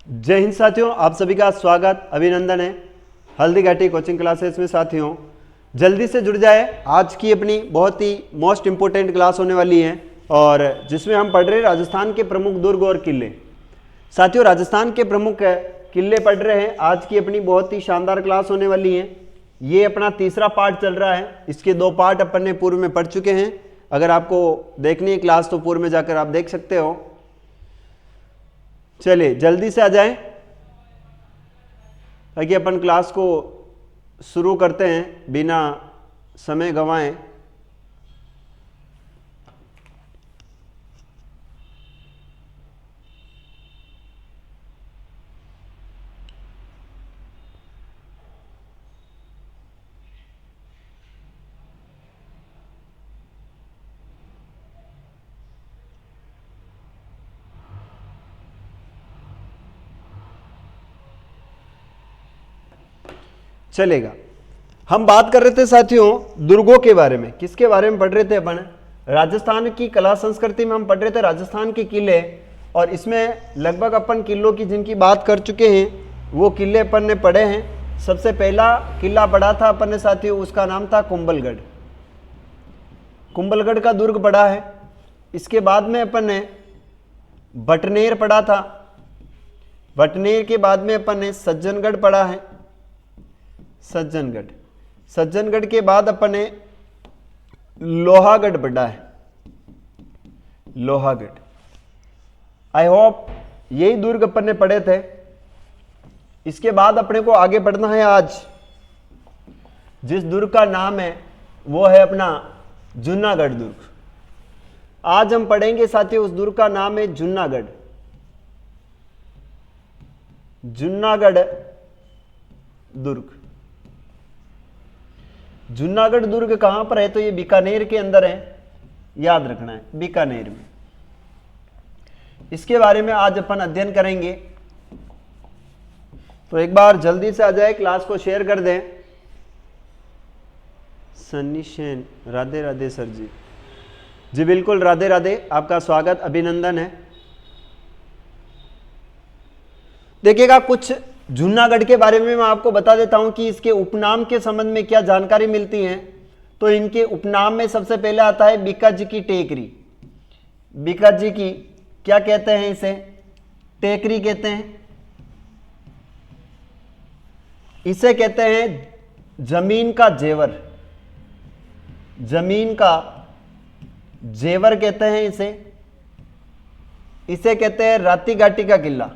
जय हिंद साथियों, आप सभी का स्वागत अभिनंदन है हल्दी घाटी कोचिंग क्लासेस में। साथियों जल्दी से जुड़ जाए, आज की अपनी बहुत ही मोस्ट इंपोर्टेंट क्लास होने वाली है और जिसमें हम पढ़ रहे हैं राजस्थान के प्रमुख दुर्ग और किले। साथियों राजस्थान के प्रमुख किले पढ़ रहे हैं, आज की अपनी बहुत ही शानदार क्लास होने वाली है। ये अपना तीसरा पार्ट चल रहा है, इसके 2 पार्ट अपन ने पूर्व में पढ़ चुके हैं। अगर आपको देखनी है क्लास तो पूर्व में जाकर आप देख सकते हो। चलिए जल्दी से आ जाएं ताकि अपन क्लास को शुरू करते हैं बिना समय गंवाएं। चलेगा। हम बात कर रहे थे साथियों दुर्गों के बारे में। किसके बारे में पढ़ रहे थे अपन? राजस्थान की कला संस्कृति में हम पढ़ रहे थे राजस्थान के किले, और इसमें लगभग अपन किलों की जिनकी बात कर चुके हैं वो किले अपन ने पढ़े हैं। सबसे पहला किला पढ़ा था अपन ने साथियों, उसका नाम था कुंभलगढ़। कुंभलगढ़ का दुर्ग पढ़ा है। इसके बाद में अपन ने बटनेर पढ़ा था। बटनेर के बाद में अपन ने सज्जनगढ़ पढ़ा है। सज्जनगढ़ के बाद अपन ने लोहागढ़ पढ़ा है। लोहागढ़, आई होप यही दुर्ग अपन ने पढ़े थे। इसके बाद अपने को आगे बढ़ना है। आज जिस दुर्ग का नाम है वो है अपना जूनागढ़ दुर्ग। आज हम पढ़ेंगे साथियों उस दुर्ग का नाम है जूनागढ़। जूनागढ़ दुर्ग। जूनागढ़ दुर्ग कहां पर है? तो ये बीकानेर के अंदर है, याद रखना है, बीकानेर में। इसके बारे में आज अपन अध्ययन करेंगे। तो एक बार जल्दी से आ जाए, क्लास को शेयर कर दें। सन्नी सेन, राधे राधे सर जी। जी बिल्कुल, राधे राधे, आपका स्वागत अभिनंदन है। देखिएगा कुछ जूनागढ़ के बारे में मैं आपको बता देता हूं कि इसके उपनाम के संबंध में क्या जानकारी मिलती है। तो इनके उपनाम में सबसे पहले आता है बीकाजी की टेकरी। बीकाजी की क्या कहते हैं? इसे टेकरी कहते हैं। इसे कहते हैं जमीन का जेवर। जमीन का जेवर कहते हैं इसे। इसे कहते हैं राती घाटी का किला।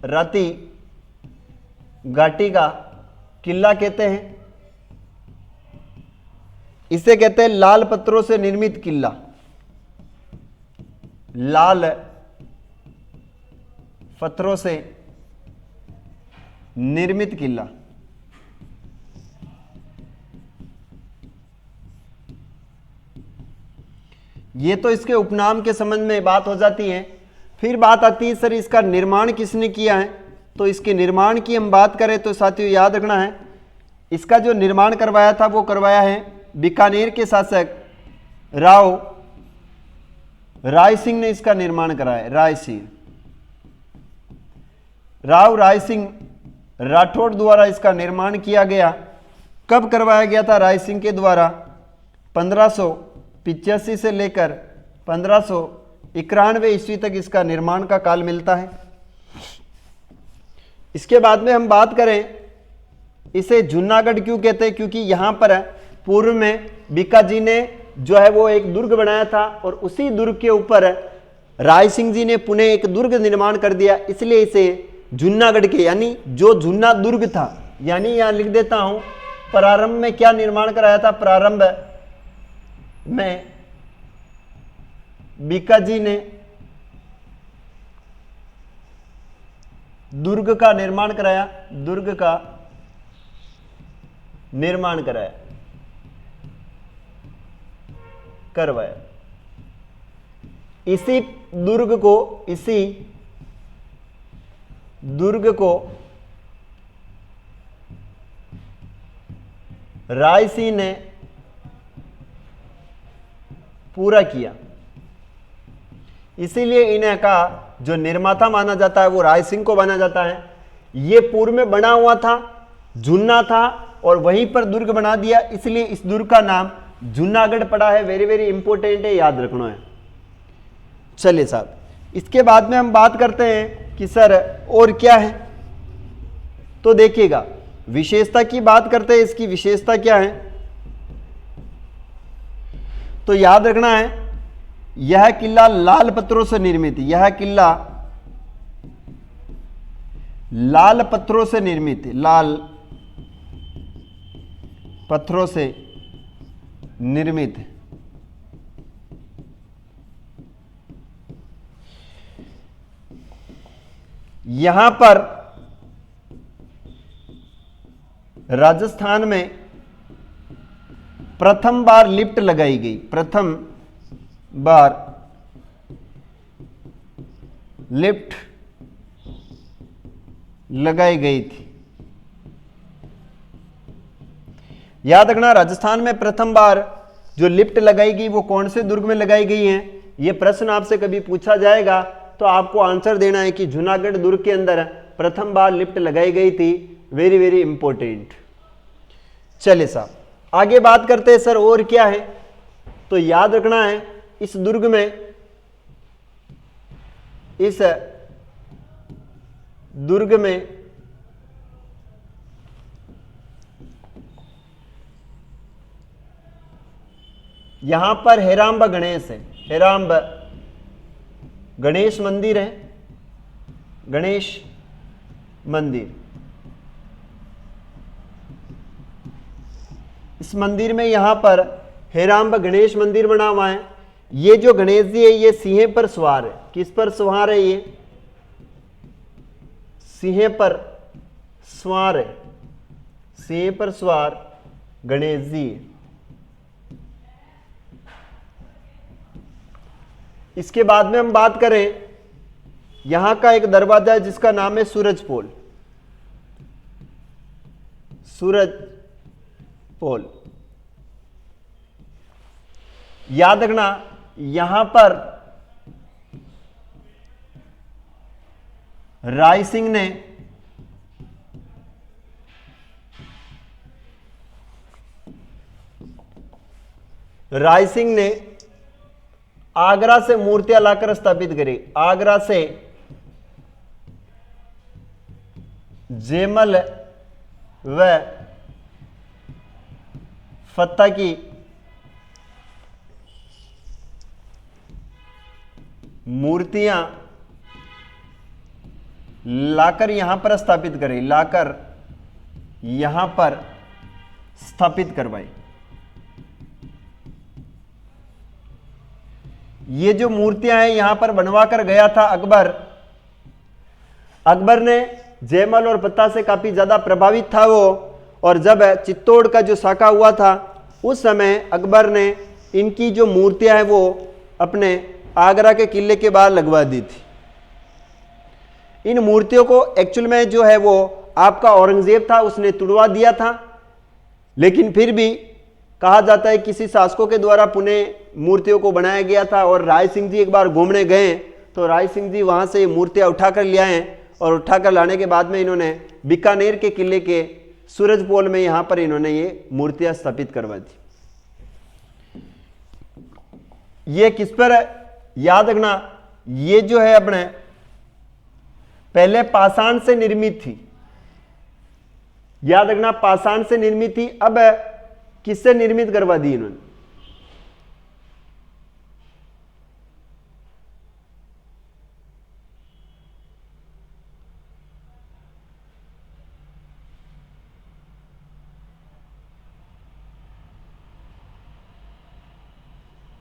राती घाटी का किला कहते हैं। इसे कहते हैं लाल पत्थरों से निर्मित किला। लाल पत्थरों से निर्मित किला। ये तो इसके उपनाम के संबंध में बात हो जाती है। फिर बात आती है सर इसका निर्माण किसने किया है। तो इसके निर्माण की हम बात करें तो साथियों याद रखना है, इसका जो निर्माण करवाया था वो करवाया है बीकानेर के शासक राय सिंह ने इसका निर्माण कराया। राय सिंह राठौड़ द्वारा इसका निर्माण किया गया। कब करवाया गया था? राय सिंह के द्वारा 1585 से लेकर 1591 ईस्वी तक इसका निर्माण का काल मिलता है। इसके बाद में हम बात करें इसे जूनागढ़ क्यों कहते हैं? क्योंकि यहां पर पूर्व में बीकाजी ने जो है वो एक दुर्ग बनाया था और उसी दुर्ग के ऊपर राय सिंह जी ने पुनः एक दुर्ग निर्माण कर दिया, इसलिए इसे जूनागढ़ के, यानी जो जूना दुर्ग था, यानी यहां लिख देता हूं प्रारंभ में क्या निर्माण कराया था? प्रारंभ में बीकाजी ने दुर्ग का निर्माण कराया। दुर्ग का निर्माण करवाया। इसी दुर्ग को राय सिंह ने पूरा किया। इसीलिए इन्हें का जो निर्माता माना जाता है वो राय सिंह को माना जाता है। ये पूर्व में बना हुआ था, जूना था और वहीं पर दुर्ग बना दिया, इसलिए इस दुर्ग का नाम जूनागढ़ पड़ा है। वेरी वेरी इंपॉर्टेंट है, याद रखना है। चलिए साहब, इसके बाद में हम बात करते हैं कि सर और क्या है। तो देखिएगा, विशेषता की बात करते हैं, इसकी विशेषता क्या है। तो याद रखना है, यह किला लाल पत्थरों से निर्मित, यह किला लाल पत्थरों से निर्मित है, लाल पत्थरों से निर्मित है। यहां पर राजस्थान में प्रथम बार लिफ्ट लगाई गई, प्रथम बार लिफ्ट लगाई गई थी। याद रखना, राजस्थान में प्रथम बार जो लिफ्ट लगाई गई वो कौन से दुर्ग में लगाई गई है। यह प्रश्न आपसे कभी पूछा जाएगा तो आपको आंसर देना है कि जूनागढ़ दुर्ग के अंदर प्रथम बार लिफ्ट लगाई गई थी। Very very important. चलिए साहब, आगे बात करते हैं सर और क्या है। तो याद रखना है, इस दुर्ग में, इस दुर्ग में यहां पर हेराम्ब गणेश है, हेराम्ब गणेश मंदिर है, गणेश मंदिर। इस मंदिर में यहां पर हेराम्ब गणेश मंदिर बना हुआ है। ये जो गणेश जी है ये सिंह पर सवार है। किस पर सवार है? ये सिंह पर सवार है, सिंह पर सवार गणेश जी है। इसके बाद में हम बात करें, यहां का एक दरवाजा है जिसका नाम है सूरज पोल, सूरज पोल। याद रखना, यहां पर राय सिंह ने आगरा से मूर्तियां लाकर स्थापित करी। आगरा से जयमल व फत्ता की मूर्तियां लाकर यहां पर स्थापित करी, लाकर यहां पर स्थापित करवाई। ये जो मूर्तियां हैं यहां पर बनवा कर गया था अकबर। अकबर ने जयमल और फत्ता से काफी ज्यादा प्रभावित था वो, और जब चित्तौड़ का जो साका हुआ था उस समय अकबर ने इनकी जो मूर्तियां हैं वो अपने आगरा के किले के बाहर लगवा दी थी। इन मूर्तियों को एक्चुअल में जो है वो आपका औरंगजेब था उसने तुड़वा दिया था, लेकिन फिर भी कहा जाता है किसी शासकों के द्वारा पुनः मूर्तियों को बनाया गया था। और राय सिंह जी एक बार घूमने गए तो राय सिंह जी वहां से मूर्तियां उठाकर ले आए, और उठाकर लाने के बाद में इन्होंने बीकानेर के किले के सूरजपोल में यहां पर इन्होंने ये मूर्तियां स्थापित करवा दी। ये किस पर है? याद रखना, ये जो है अपने पहले पाषाण से निर्मित थी। याद रखना, पाषाण से निर्मित थी, अब किससे निर्मित करवा दी इन्होंने?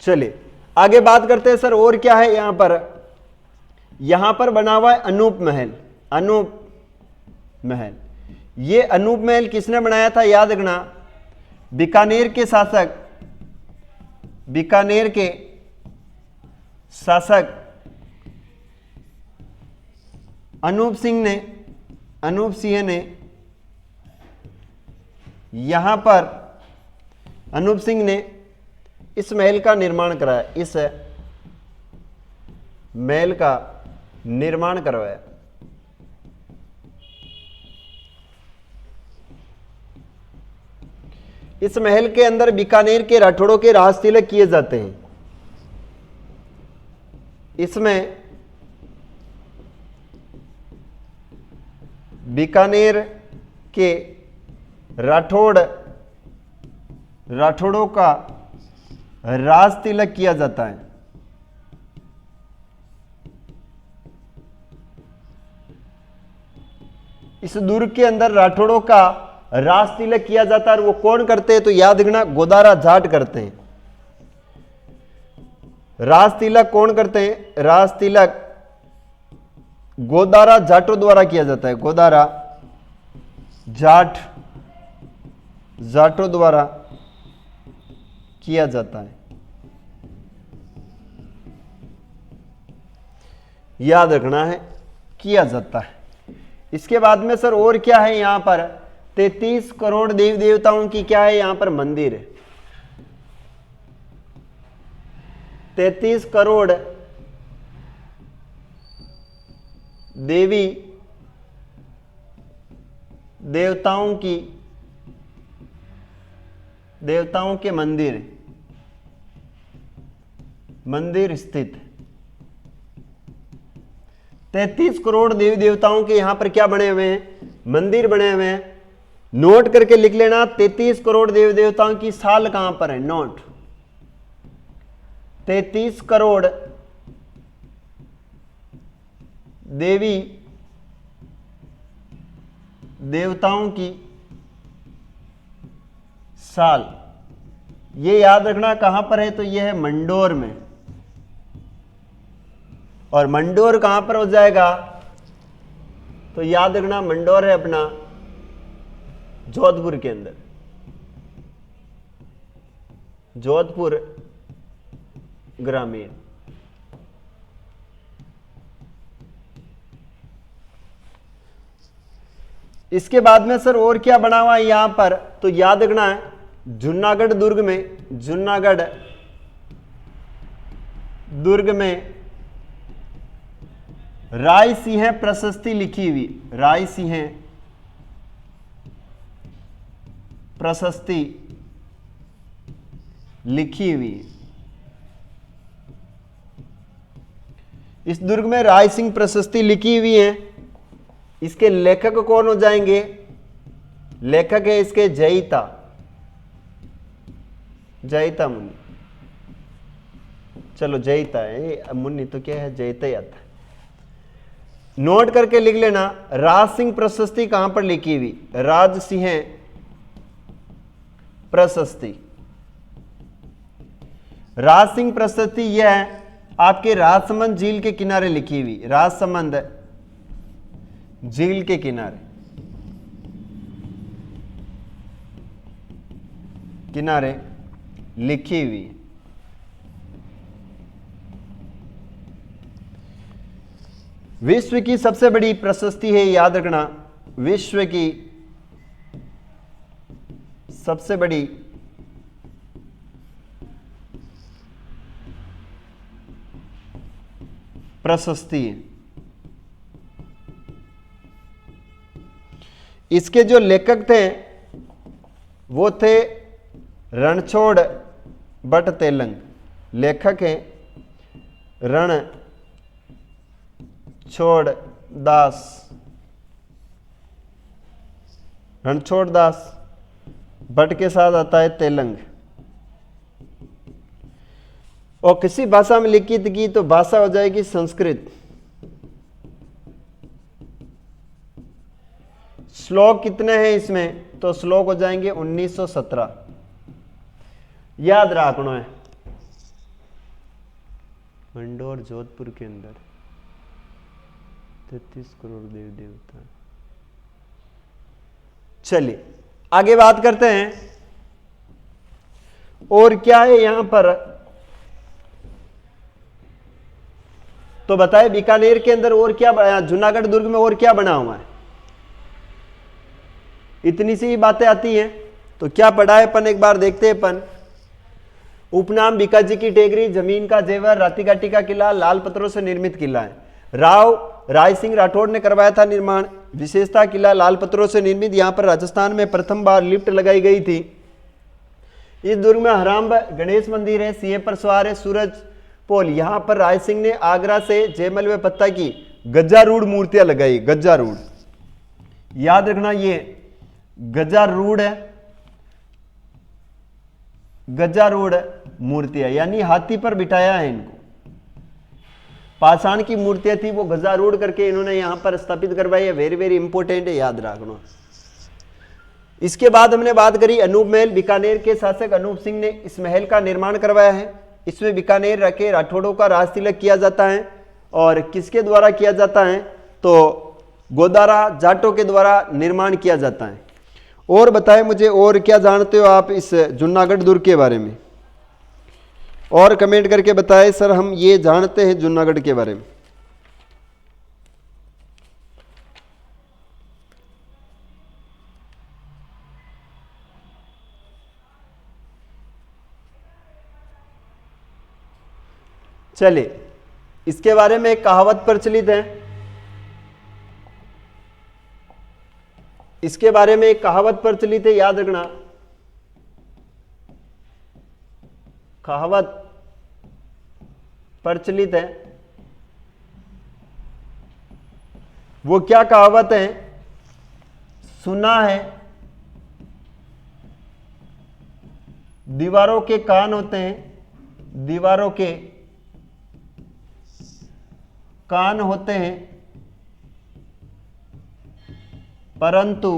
चलिए आगे बात करते हैं सर और क्या है। यहां पर बना हुआ है अनूप महल। अनूप महल, ये अनूप महल किसने बनाया था? याद रखना, बीकानेर के शासक, बीकानेर के शासक अनूप सिंह ने यहां पर अनूप सिंह ने इस महल का निर्माण कराया। इस महल का निर्माण करवाया। इस महल के अंदर बीकानेर के राठौड़ों के राज तिलक किए जाते हैं। इसमें बीकानेर के राठौड़ों का राज तिलक किया जाता है। इस दुर्ग के अंदर राठौड़ों का राज तिलक किया जाता है। और वो कौन करते हैं तो याद रखना, गोदारा जाट करते हैं। राज तिलक कौन करते हैं? राज तिलक गोदारा जाटों द्वारा किया जाता है। गोदारा जाटों द्वारा किया जाता है। याद रखना है, किया जाता है। इसके बाद में सर और क्या है यहां पर? 33 करोड़ देवी देवताओं की क्या है यहां पर? मंदिर है। 33 करोड़ देवी देवताओं के मंदिर स्थित। 33 करोड़ देवी देवताओं के यहां पर क्या बने हुए हैं? मंदिर बने हुए हैं। नोट करके लिख लेना, 33 करोड़ देवी देवताओं की साल कहां पर है? नोट, 33 करोड़ देवी देवताओं की साल। ये याद रखना कहां पर है तो यह है मंडोर में। और मंडोर कहां पर हो जाएगा तो याद रखना मंडोर है अपना जोधपुर के अंदर। जोधपुर ग्रामीण। इसके बाद में सर और क्या बना हुआ है यहां पर तो याद रखना है, जूनागढ़ दुर्ग में राय सिंह प्रशस्ति लिखी हुई। राय सिंह प्रशस्ति लिखी हुई। इस दुर्ग में राय सिंह प्रशस्ति लिखी हुई है। इसके लेखक कौन हो जाएंगे? लेखक है इसके जयिता मुनि। चलो जयिता है, मुनि तो क्या है, जयिता ही आता है। नोट करके लिख लेना, राज सिंह प्रशस्ति कहां पर लिखी हुई? राज सिंह प्रशस्ति। राज सिंह प्रशस्ति यह है आपके राजसमंद झील के किनारे लिखी हुई। राजसमंद झील के किनारे लिखी हुई। विश्व की सबसे बड़ी प्रशस्ति है, याद रखना, विश्व की सबसे बड़ी प्रशस्ति है। इसके जो लेखक थे वो थे रणछोड़ भट्ट तेलंग। लेखक हैं रणछोड़ दास भट्ट के साथ आता है तेलंग। और किसी भाषा में लिखित की तो भाषा हो जाएगी संस्कृत। श्लोक कितने हैं इसमें तो श्लोक हो जाएंगे 1917। याद रखना है, मंडोर जोधपुर के अंदर 33 करोड़ देवी देवता। चलिए आगे बात करते हैं और क्या है यहां पर। तो बताए बीकानेर के अंदर और क्या बना, जूनागढ़ दुर्ग में और क्या बना हुआ है। इतनी सी बातें आती हैं तो क्या पढ़ा है अपन, एक बार देखते हैं अपन। उपनाम बीकाजी की टेकरी, जमीन का जेवर, रातीघाटी का किला लाल पत्थरों से निर्मित किला है। राव राय सिंह राठौड़ ने करवाया था निर्माण। विशेषता किला लाल पत्थरों से निर्मित, यहां पर राजस्थान में प्रथम बार लिफ्ट लगाई गई थी। इस दुर्ग में हराम गणेश मंदिर है, सिंह पर सवार है सूरज पोल। यहां पर राय सिंह ने आगरा से जयमल व पत्ता की गजारूढ़ मूर्तियां लगाई। गजारूढ़ याद रखना, ये गजारूढ़ है, गजारूढ़ मूर्तियां यानी हाथी पर बिठाया है इनको। पाषाण की मूर्तियां थी वो गजारूढ़ करके इन्होंने यहां पर स्थापित करवाई है। वेरी वेरी इंपॉर्टेंट है, याद रखना। इसके बाद हमने बात करी अनूप महल। बीकानेर के शासक अनूप सिंह ने इस महल का निर्माण करवाया है। इसमें बीकानेर रखे राठौड़ों का राज तिलक किया जाता है और किसके द्वारा किया जाता है तो गोदारा जाटों के द्वारा निर्माण किया जाता है। और बताएं मुझे और क्या जानते हो आप इस जूनागढ़ दुर्ग के बारे में, और कमेंट करके बताएं सर हम ये जानते हैं जूनागढ़ के बारे में। चलिए, इसके बारे में एक कहावत प्रचलित है। इसके बारे में एक कहावत प्रचलित है, याद रखना। कहावत प्रचलित है, वो क्या कहावत है? सुना है दीवारों के कान होते हैं, दीवारों के कान होते हैं, परंतु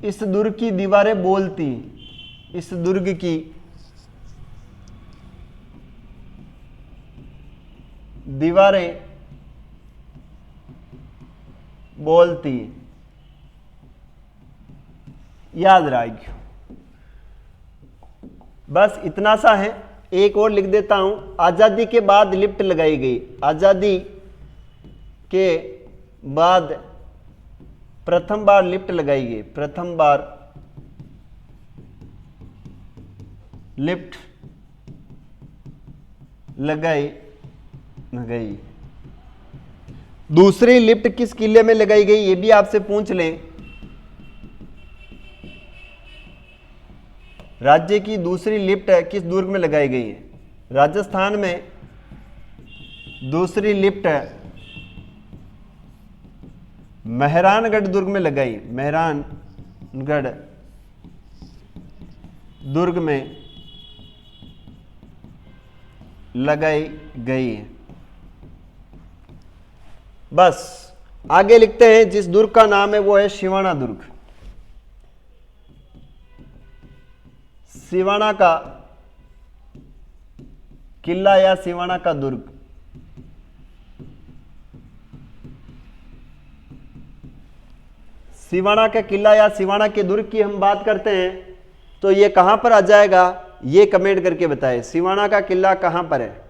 इस दुर्ग की दीवारें बोलती, इस दुर्ग की दीवारें बोलती। याद रखियो, बस इतना सा है। एक और लिख देता हूं, आजादी के बाद लिफ्ट लगाई गई। आजादी के बाद प्रथम बार लिफ्ट लगाई गई, प्रथम बार लिफ्ट लगाई गई। दूसरी लिफ्ट किस किले में लगाई गई ये भी आपसे पूछ लें। राज्य की दूसरी लिफ्ट किस दुर्ग में लगाई गई है? राजस्थान में दूसरी लिफ्ट मेहरानगढ़ दुर्ग में लगाई। मेहरानगढ़ दुर्ग में लगाई गई है। बस आगे लिखते हैं, जिस दुर्ग का नाम है वो है सिवाना दुर्ग। सिवाना का किला या सिवाना का दुर्ग। सिवाना का किला या सिवाना के दुर्ग की हम बात करते हैं तो ये कहां पर आ जाएगा, ये कमेंट करके बताएं। सिवाना का किला कहां पर है?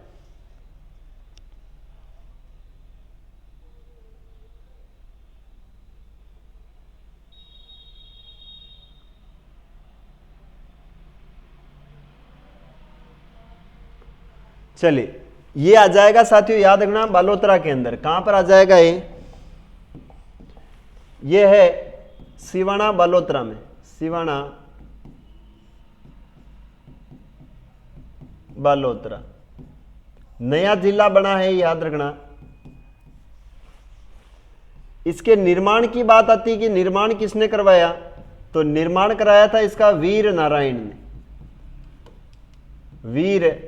चलिए, ये आ जाएगा साथियों, याद रखना बालोतरा के अंदर। कहां पर आ जाएगा ये है सिवाना बालोतरा में। सिवाना बालोतरा नया जिला बना है, याद रखना। इसके निर्माण की बात आती है कि निर्माण किसने करवाया, तो निर्माण कराया था इसका वीर नारायण ने। वीर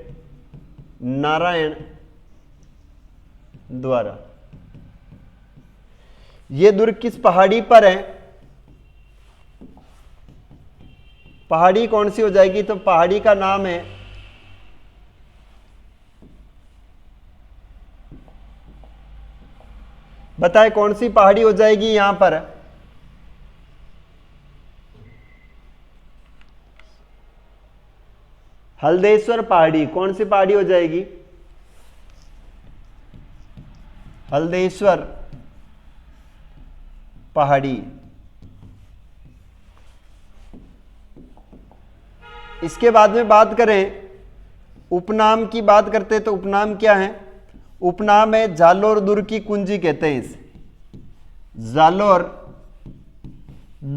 नारायण द्वारा। यह दुर्ग किस पहाड़ी पर है? पहाड़ी कौन सी हो जाएगी, तो पहाड़ी का नाम है बताए कौन सी पहाड़ी हो जाएगी यहां पर? हल्देश्वर पहाड़ी। कौन सी पहाड़ी हो जाएगी? हल्देश्वर पहाड़ी। इसके बाद में बात करें उपनाम की, बात करते हैं तो उपनाम क्या है? उपनाम है जालोर दुर्ग की कुंजी कहते हैं इसे, जालोर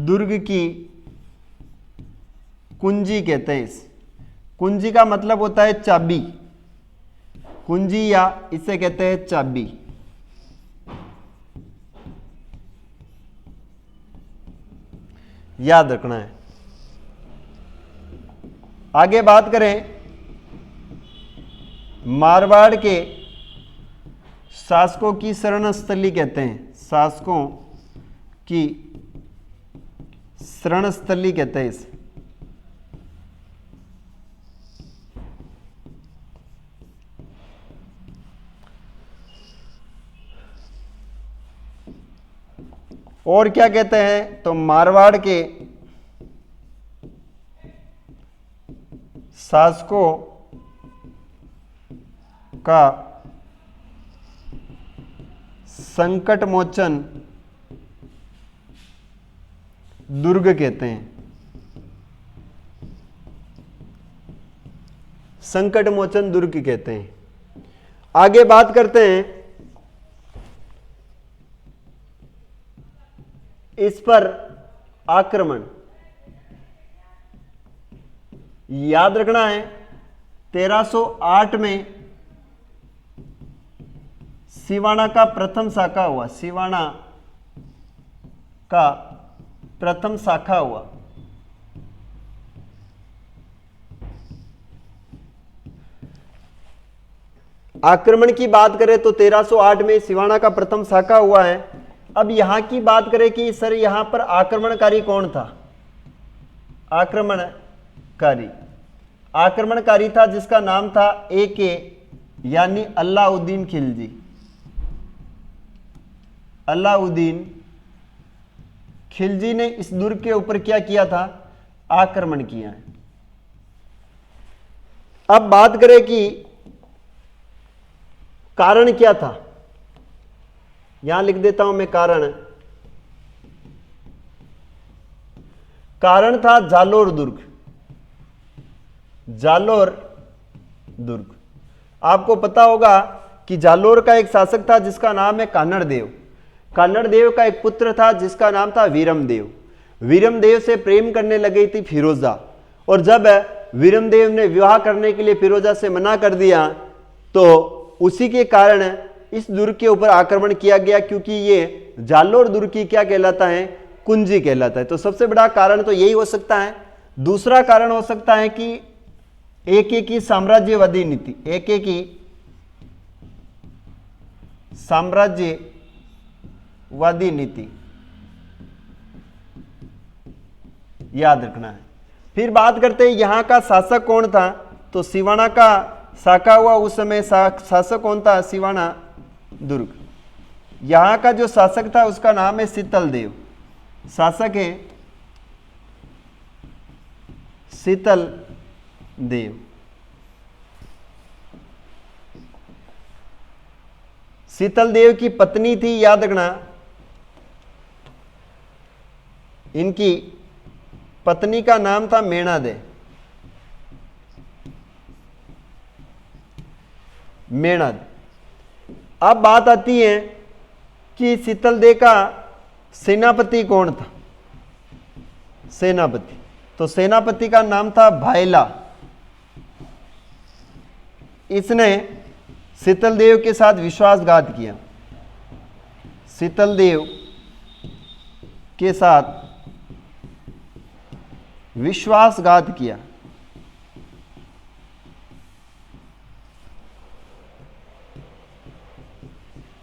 दुर्ग की कुंजी कहते हैं इसे। कुंजी का मतलब होता है चाबी, कुंजी या इसे कहते हैं चाबी। याद रखना है। आगे बात करें मारवाड़ के शासकों की शरणस्थली कहते हैं, शासकों की शरणस्थली कहते हैं इसे। और क्या कहते हैं तो मारवाड़ के शासकों का संकट मोचन दुर्ग कहते हैं, संकट मोचन दुर्ग कहते हैं। आगे बात करते हैं इस पर आक्रमण। याद रखना है 1308 में सिवाना का प्रथम शाखा हुआ, सिवाना का प्रथम शाखा हुआ। आक्रमण की बात करें तो 1308 में सिवाना का प्रथम शाखा हुआ है। अब यहां की बात करें कि सर यहां पर आक्रमणकारी कौन था? आक्रमणकारी था जिसका नाम था AK यानी अलाउद्दीन खिलजी। अलाउद्दीन खिलजी ने इस दुर्ग के ऊपर क्या किया था? आक्रमण किया है। अब बात करें कि कारण क्या था, यहां लिख देता हूं मैं कारण। कारण था जालोर दुर्ग। जालोर दुर्ग, आपको पता होगा कि जालोर का एक शासक था जिसका नाम है कान्हड़ देव। कान्हड़ देव का एक पुत्र था जिसका नाम था वीरमदेव। वीरमदेव से प्रेम करने लगी थी फिरोजा, और जब वीरमदेव ने विवाह करने के लिए फिरोजा से मना कर दिया तो उसी के कारण इस दुर्ग के ऊपर आक्रमण किया गया, क्योंकि ये जालोर दुर्ग की क्या कहलाता है? कुंजी कहलाता है। तो सबसे बड़ा कारण तो यही हो सकता है। दूसरा कारण हो सकता है कि AK की साम्राज्यवादी नीति, AK की साम्राज्यवादी नीति, याद रखना है। फिर बात करते हैं यहां का शासक कौन था, तो सिवाना का शाखा हुआ उस समय शासक कौन था? सिवाना दुर्ग। यहां का जो शासक था उसका नाम है शीतल देव। शासक है शीतल देव। शीतल देव की पत्नी थी, याद रखना, इनकी पत्नी का नाम था मेणादे। मेणाद। अब बात आती है कि शीतल देव का सेनापति कौन था? सेनापति, तो सेनापति का नाम था भायला। इसने शीतल देव के साथ विश्वासघात किया। शीतल देव के साथ विश्वासघात किया।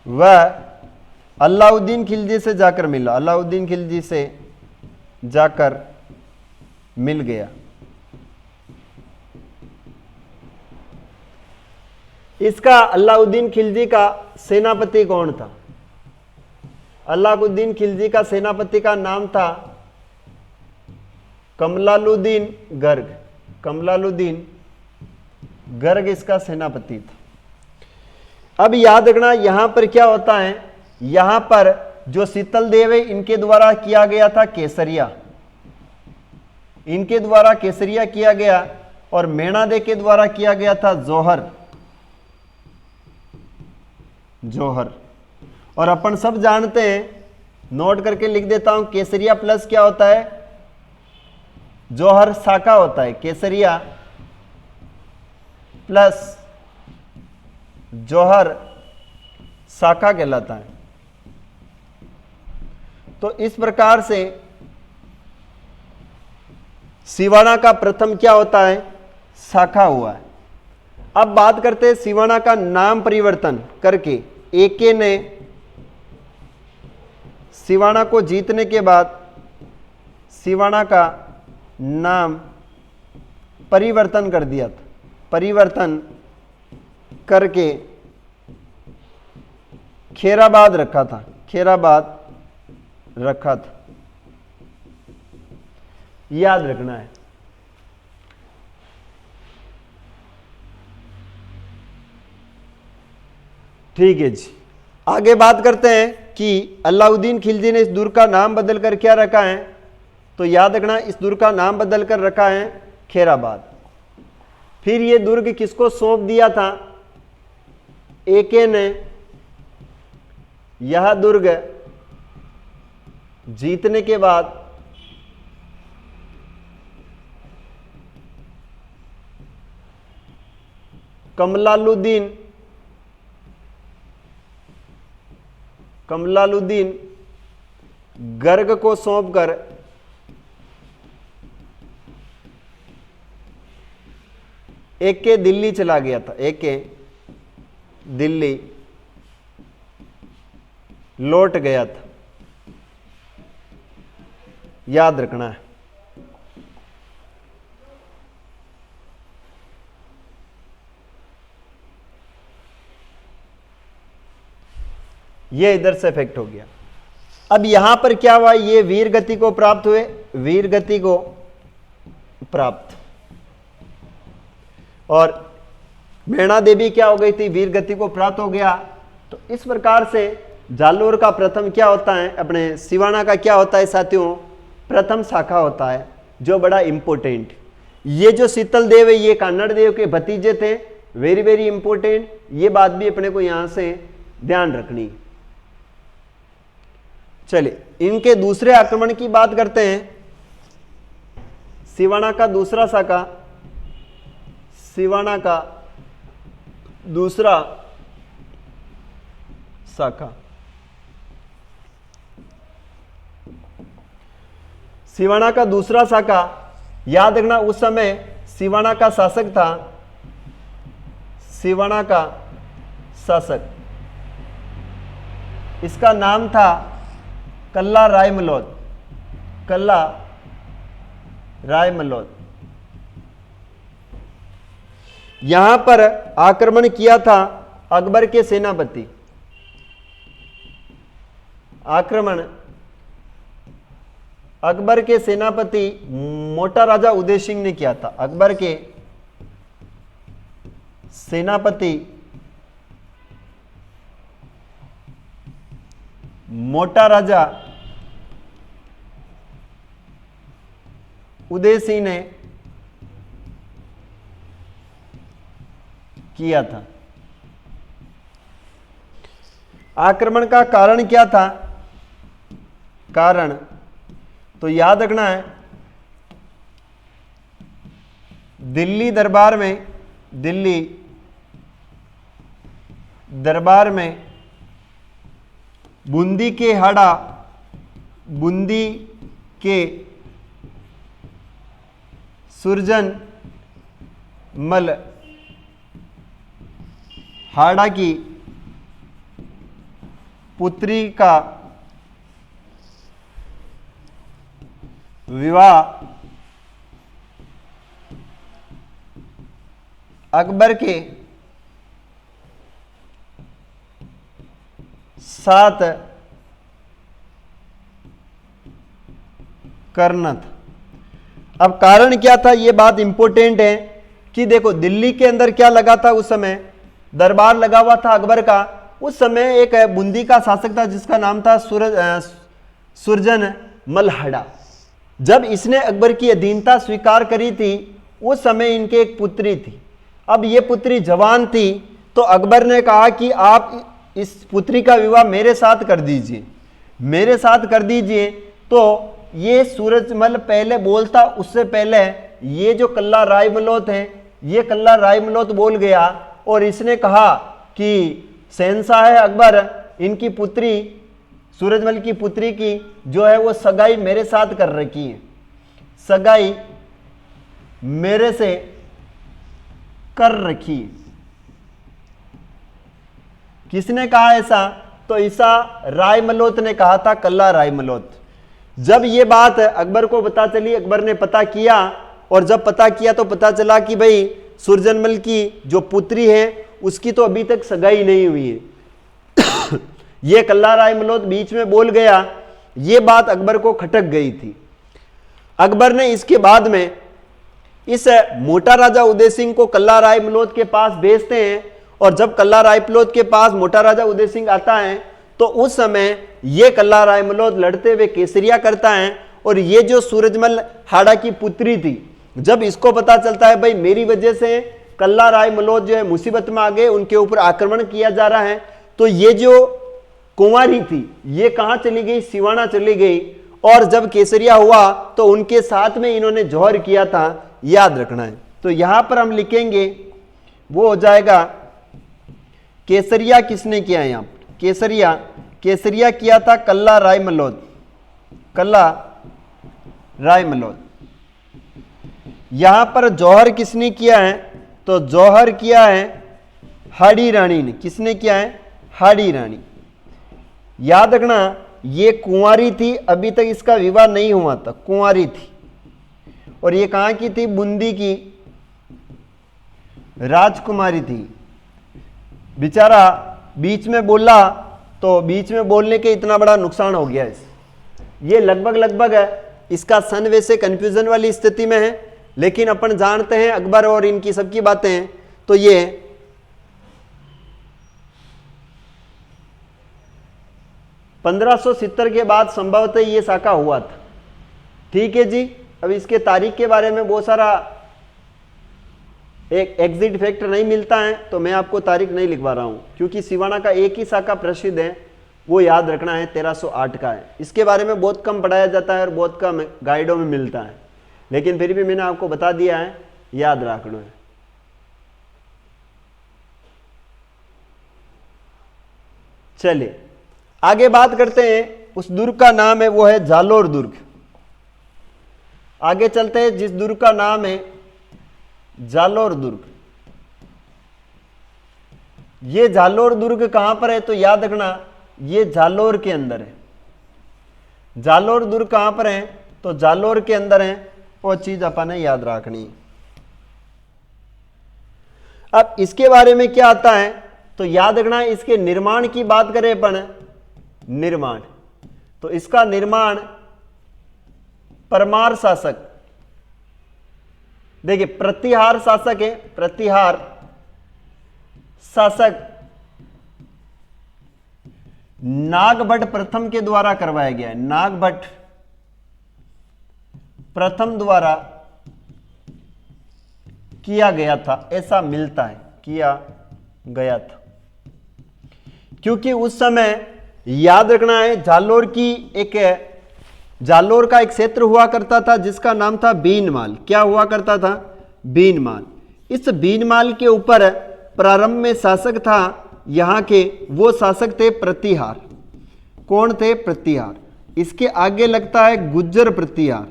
वह अलाउद्दीन खिलजी से जाकर मिला, अलाउद्दीन खिलजी से जाकर मिल गया। इसका अलाउद्दीन खिलजी का सेनापति कौन था? अलाउद्दीन खिलजी का सेनापति का नाम था कमलालुद्दीन गर्ग। कमलालुद्दीन गर्ग इसका सेनापति था। अब याद रखना यहां पर क्या होता है, यहां पर जो शीतल देव है इनके द्वारा किया गया था केसरिया। इनके द्वारा केसरिया किया गया और मेणादे के द्वारा किया गया था जौहर। जौहर। और अपन सब जानते हैं, नोट करके लिख देता हूं, केसरिया प्लस क्या होता है, जौहर शाखा होता है। केसरिया प्लस जौहर शाखा कहलाता है। तो इस प्रकार से सिवाना का प्रथम क्या होता है, शाखा हुआ है। अब बात करते हैं सिवाना का नाम परिवर्तन करके। एके ने सिवाना को जीतने के बाद सिवाना का नाम परिवर्तन कर दिया था। परिवर्तन करके खेराबाद रखा था। खेराबाद रखा था, याद रखना है। ठीक है जी, आगे बात करते हैं कि अलाउद्दीन खिलजी ने इस दुर्ग का नाम बदलकर क्या रखा है, तो याद रखना इस दुर्ग का नाम बदलकर रखा है खेराबाद। फिर ये दुर्ग किसको सौंप दिया था, एके ने यह दुर्ग जीतने के बाद कमलालुद्दीन गर्ग को सौंपकर एके दिल्ली चला गया था। एके दिल्ली लौट गया था, याद रखना है। ये इधर से इफेक्ट हो गया। अब यहां पर क्या हुआ, ये वीर गति को प्राप्त हुए, वीर गति को प्राप्त, और मेणा देवी क्या हो गई थी, वीर गति को प्राप्त हो गया। तो इस प्रकार से जालोर का प्रथम क्या होता है, अपने सिवाना का क्या होता है साथियों, प्रथम शाखा होता है, जो बड़ा इंपॉर्टेंट। ये जो शीतल देव है ये कान्नड़ देव के भतीजे थे, वेरी वेरी इंपॉर्टेंट। ये बात भी अपने को यहां से ध्यान रखनी। चलिए इनके दूसरे आक्रमण की बात करते हैं। सिवाना का दूसरा शाखा, सिवाना का दूसरा शाखा, सिवाना का दूसरा शाखा, याद रखना उस समय सिवाना का शासक था, सिवाना का शासक, इसका नाम था कल्ला रायमलोद। कल्ला रायमलोद। यहां पर आक्रमण किया था अकबर के सेनापति, आक्रमण अकबर के सेनापति मोटा राजा उदय सिंह ने किया था। अकबर के सेनापति मोटा राजा उदय सिंह ने किया था। आक्रमण का कारण क्या था, कारण तो याद रखना है, दिल्ली दरबार में, दिल्ली दरबार में बूंदी के हाड़ा, बूंदी के सुरजन मल हाड़ा की पुत्री का विवाह अकबर के साथ करना था। अब कारण क्या था, यह बात इंपॉर्टेंट है कि देखो दिल्ली के अंदर क्या लगा था, उस समय दरबार लगा हुआ था अकबर का। उस समय एक बूंदी का शासक था जिसका नाम था सुरजन मलहाड़ा। जब इसने अकबर की अधीनता स्वीकार करी थी उस समय इनके एक पुत्री थी। अब ये पुत्री जवान थी तो अकबर ने कहा कि आप इस पुत्री का विवाह मेरे साथ कर दीजिए, मेरे साथ कर दीजिए। तो ये सूरजमल पहले बोलता उससे पहले ये जो कल्ला रायमलोत है, ये कल्ला रायमलोत बोल गया और इसने कहा कि शहंशाह है अकबर, इनकी पुत्री सूरजमल की पुत्री की जो है वो सगाई मेरे साथ कर रखी है, सगाई मेरे से कर रखी है। किसने कहा ऐसा? तो ईसा रायमलोत ने कहा था, कल्ला रायमलोत। जब ये बात अकबर को पता चली, अकबर ने पता किया और जब पता किया तो पता चला कि भाई सूरजमल की जो पुत्री है उसकी तो अभी तक सगाई नहीं हुई है। ये कल्ला रायमलोत बीच में बोल गया, ये बात अकबर को खटक गई थी। अकबर ने इसके बाद में इस मोटा राजा उदय सिंह को कल्ला रायमलोत के पास भेजते हैं और जब कल्ला रायमलोत के पास मोटा राजा उदय सिंह आता है तो उस समय ये कल्ला रायमलोत लड़ते हुए केसरिया करता है और ये जो सूरजमल हाड़ा की पुत्री थी, जब इसको पता चलता है भाई मेरी वजह से कल्ला रायमलोत जो है मुसीबत में आ गए, उनके ऊपर आक्रमण किया जा रहा है, तो ये जो कुंवारी थी ये कहां चली गई? सिवाना चली गई। और जब केसरिया हुआ तो उनके साथ में इन्होंने जौहर किया था, याद रखना है। तो यहां पर हम लिखेंगे वो हो जाएगा केसरिया किसने किया है? यहां केसरिया, केसरिया किया था कल्ला रायमलोत, कल्ला रायमलोत। यहां पर जौहर किसने किया है? तो जौहर किया है हाड़ी रानी ने। किसने किया है? हाड़ी रानी। याद रखना ये कुंवारी थी, अभी तक इसका विवाह नहीं हुआ था, कुंवारी थी। और ये कहां की थी? बूंदी की राजकुमारी थी। बेचारा बीच में बोला तो बीच में बोलने के इतना बड़ा नुकसान हो गया। ये लगभग इसका सन वैसे कंफ्यूजन वाली स्थिति में है, लेकिन अपन जानते हैं अकबर और इनकी सबकी बातें। तो ये 1570 के बाद संभवतः ये साका हुआ था। ठीक है जी। अब इसके तारीख के बारे में बहुत सारा एक एग्जिट फैक्टर नहीं मिलता है तो मैं आपको तारीख नहीं लिखवा रहा हूं, क्योंकि सिवाना का एक ही साका प्रसिद्ध है, वो याद रखना है, 1308 का है। इसके बारे में बहुत कम पढ़ाया जाता है और बहुत कम गाइडों में मिलता है, लेकिन फिर भी मैंने आपको बता दिया है, याद रखना है। चलिए आगे बात करते हैं। उस दुर्ग का नाम है वो है जालोर दुर्ग। आगे चलते हैं। जिस दुर्ग का नाम है जालोर दुर्ग, ये जालोर दुर्ग कहां पर है? तो याद रखना ये जालोर के अंदर है। जालोर दुर्ग कहां पर है? तो जालोर के अंदर है। वो चीज अपन ने याद रखनी। अब इसके बारे में क्या आता है? तो याद रखना इसके निर्माण की बात करें अपन, निर्माण, तो इसका निर्माण परमार शासक, देखिए प्रतिहार शासक है, प्रतिहार शासक नागभट्ट प्रथम के द्वारा करवाया गया है। नागभट्ट प्रथम द्वारा किया गया था, ऐसा मिलता है, किया गया था। क्योंकि उस समय याद रखना है जालोर की एक, जालोर का एक क्षेत्र हुआ करता था जिसका नाम था बीनमाल। क्या हुआ करता था? बीनमाल। इस बीनमाल के ऊपर प्रारंभ में शासक था यहां के, वो शासक थे प्रतिहार। कौन थे? प्रतिहार। इसके आगे लगता है गुज्जर प्रतिहार,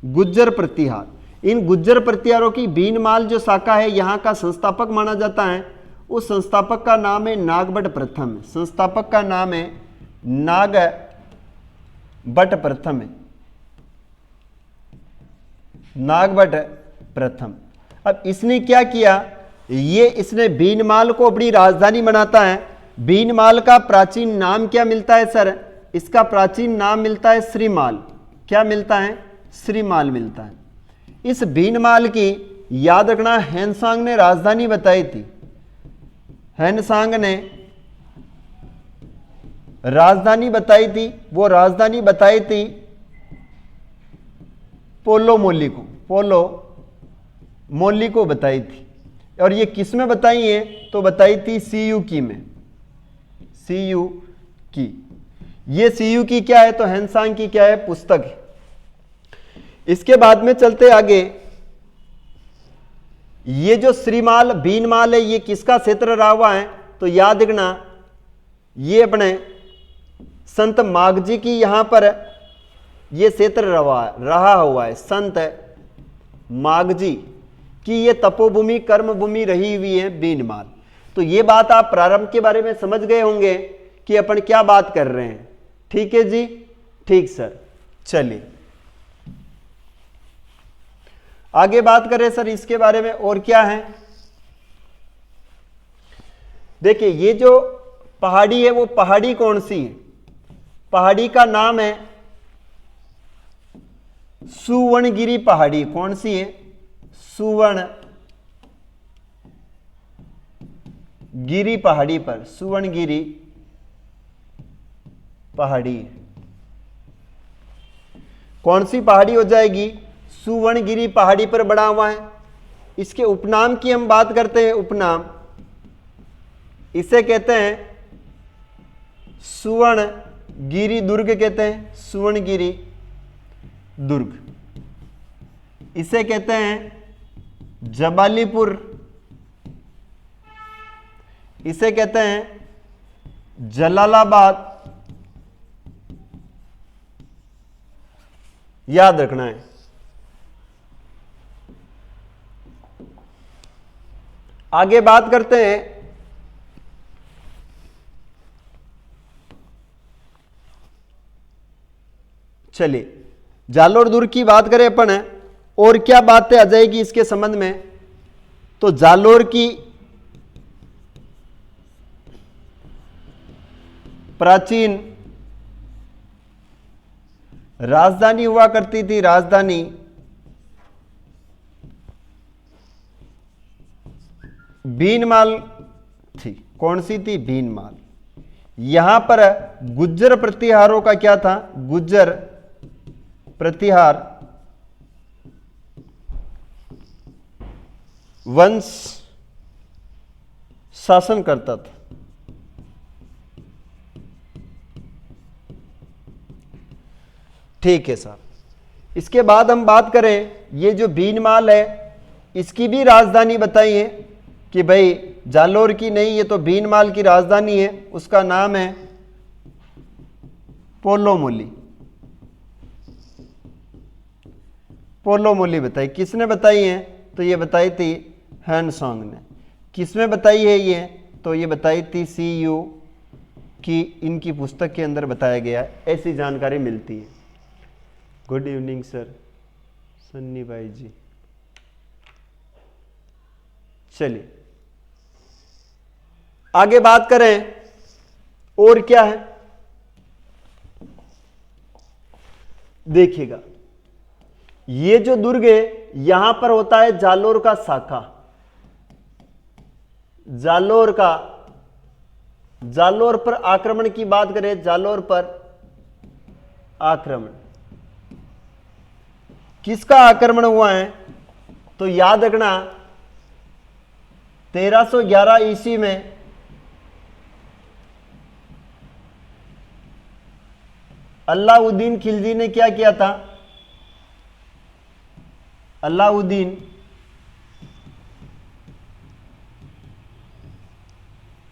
गुज्जर प्रतिहार। इन गुज्जर प्रतिहारों की बीनमाल जो शाखा है यहां का संस्थापक माना जाता है। उस संस्थापक का नाम है नागभट्ट प्रथम। संस्थापक का नाम है नागभट्ट प्रथम है, नागभट्ट प्रथम। अब इसने क्या किया? ये इसने बीनमाल को अपनी राजधानी बनाता है। बीनमाल का प्राचीन नाम क्या मिलता है सर? इसका प्राचीन नाम मिलता है श्रीमाल। क्या मिलता है? श्रीमाल मिलता है। इस बीनमाल की याद रखना हैनसांग ने राजधानी बताई थी। हैनसांग ने राजधानी बताई थी। वो राजधानी बताई थी पोलो मोली को बताई थी। और ये किस में बताई है? तो बताई थी सीयू की में, सीयू की। ये सीयू की क्या है? तो हेनसांग की क्या है? पुस्तक है। इसके बाद में चलते आगे, ये जो श्रीमाल बीनमाल है ये किसका क्षेत्र रहा हुआ है? तो याद रखना ये अपने संत मागजी की यहां पर ये क्षेत्र रहा हुआ है। संत मागजी की ये तपोभूमि कर्मभूमि रही हुई है बीनमाल। तो ये बात आप प्रारंभ के बारे में समझ गए होंगे कि अपन क्या बात कर रहे हैं। ठीक है जी, ठीक सर। चलिए आगे बात करें सर इसके बारे में और क्या है। देखिए ये जो पहाड़ी है वो पहाड़ी कौन सी है? पहाड़ी का नाम है सुवर्णगिरी पहाड़ी। कौन सी है? सुवर्णगिरी पहाड़ी पर, सुवर्णगिरी पहाड़ी। कौन सी पहाड़ी हो जाएगी? सुवर्णगिरी पहाड़ी पर बना हुआ है। इसके उपनाम की हम बात करते हैं। उपनाम इसे कहते हैं सुवर्णगिरी दुर्ग, कहते हैं सुवर्णगिरी दुर्ग। इसे कहते हैं जबालीपुर, इसे कहते हैं जलालाबाद। याद रखना है। आगे बात करते हैं चलिए जालोर दुर्ग की बात करें अपन है, और क्या बातें आ जाएगी इसके संबंध में? तो जालोर की प्राचीन राजधानी हुआ करती थी। राजधानी बीनमाल थी। कौन सी थी? बीनमाल। यहां पर गुज्जर प्रतिहारों का क्या था? गुज्जर प्रतिहार वंश शासन करता था। ठीक है साहब। इसके बाद हम बात करें, ये जो बीनमाल है इसकी भी राजधानी बताई है कि भाई जालोर की नहीं, ये तो बीनमाल की राजधानी है। उसका नाम है पोलोमोली। पोलोमोली बताई। किसने बताई है? तो ये बताई थी हेनसांग ने। किसमें बताई है ये? तो ये बताई थी सीयू की, इनकी पुस्तक के अंदर बताया गया है। ऐसी जानकारी मिलती है। गुड इवनिंग सर, सन्नी भाई जी। चलिए आगे बात करें और क्या है। देखिएगा ये जो दुर्ग है यहां पर होता है जालोर का शाखा। जालोर पर आक्रमण की बात करें, जालोर पर आक्रमण, किसका आक्रमण हुआ है? तो याद रखना 1311 ईस्वी में अलाउद्दीन खिलजी ने क्या किया था? अलाउद्दीन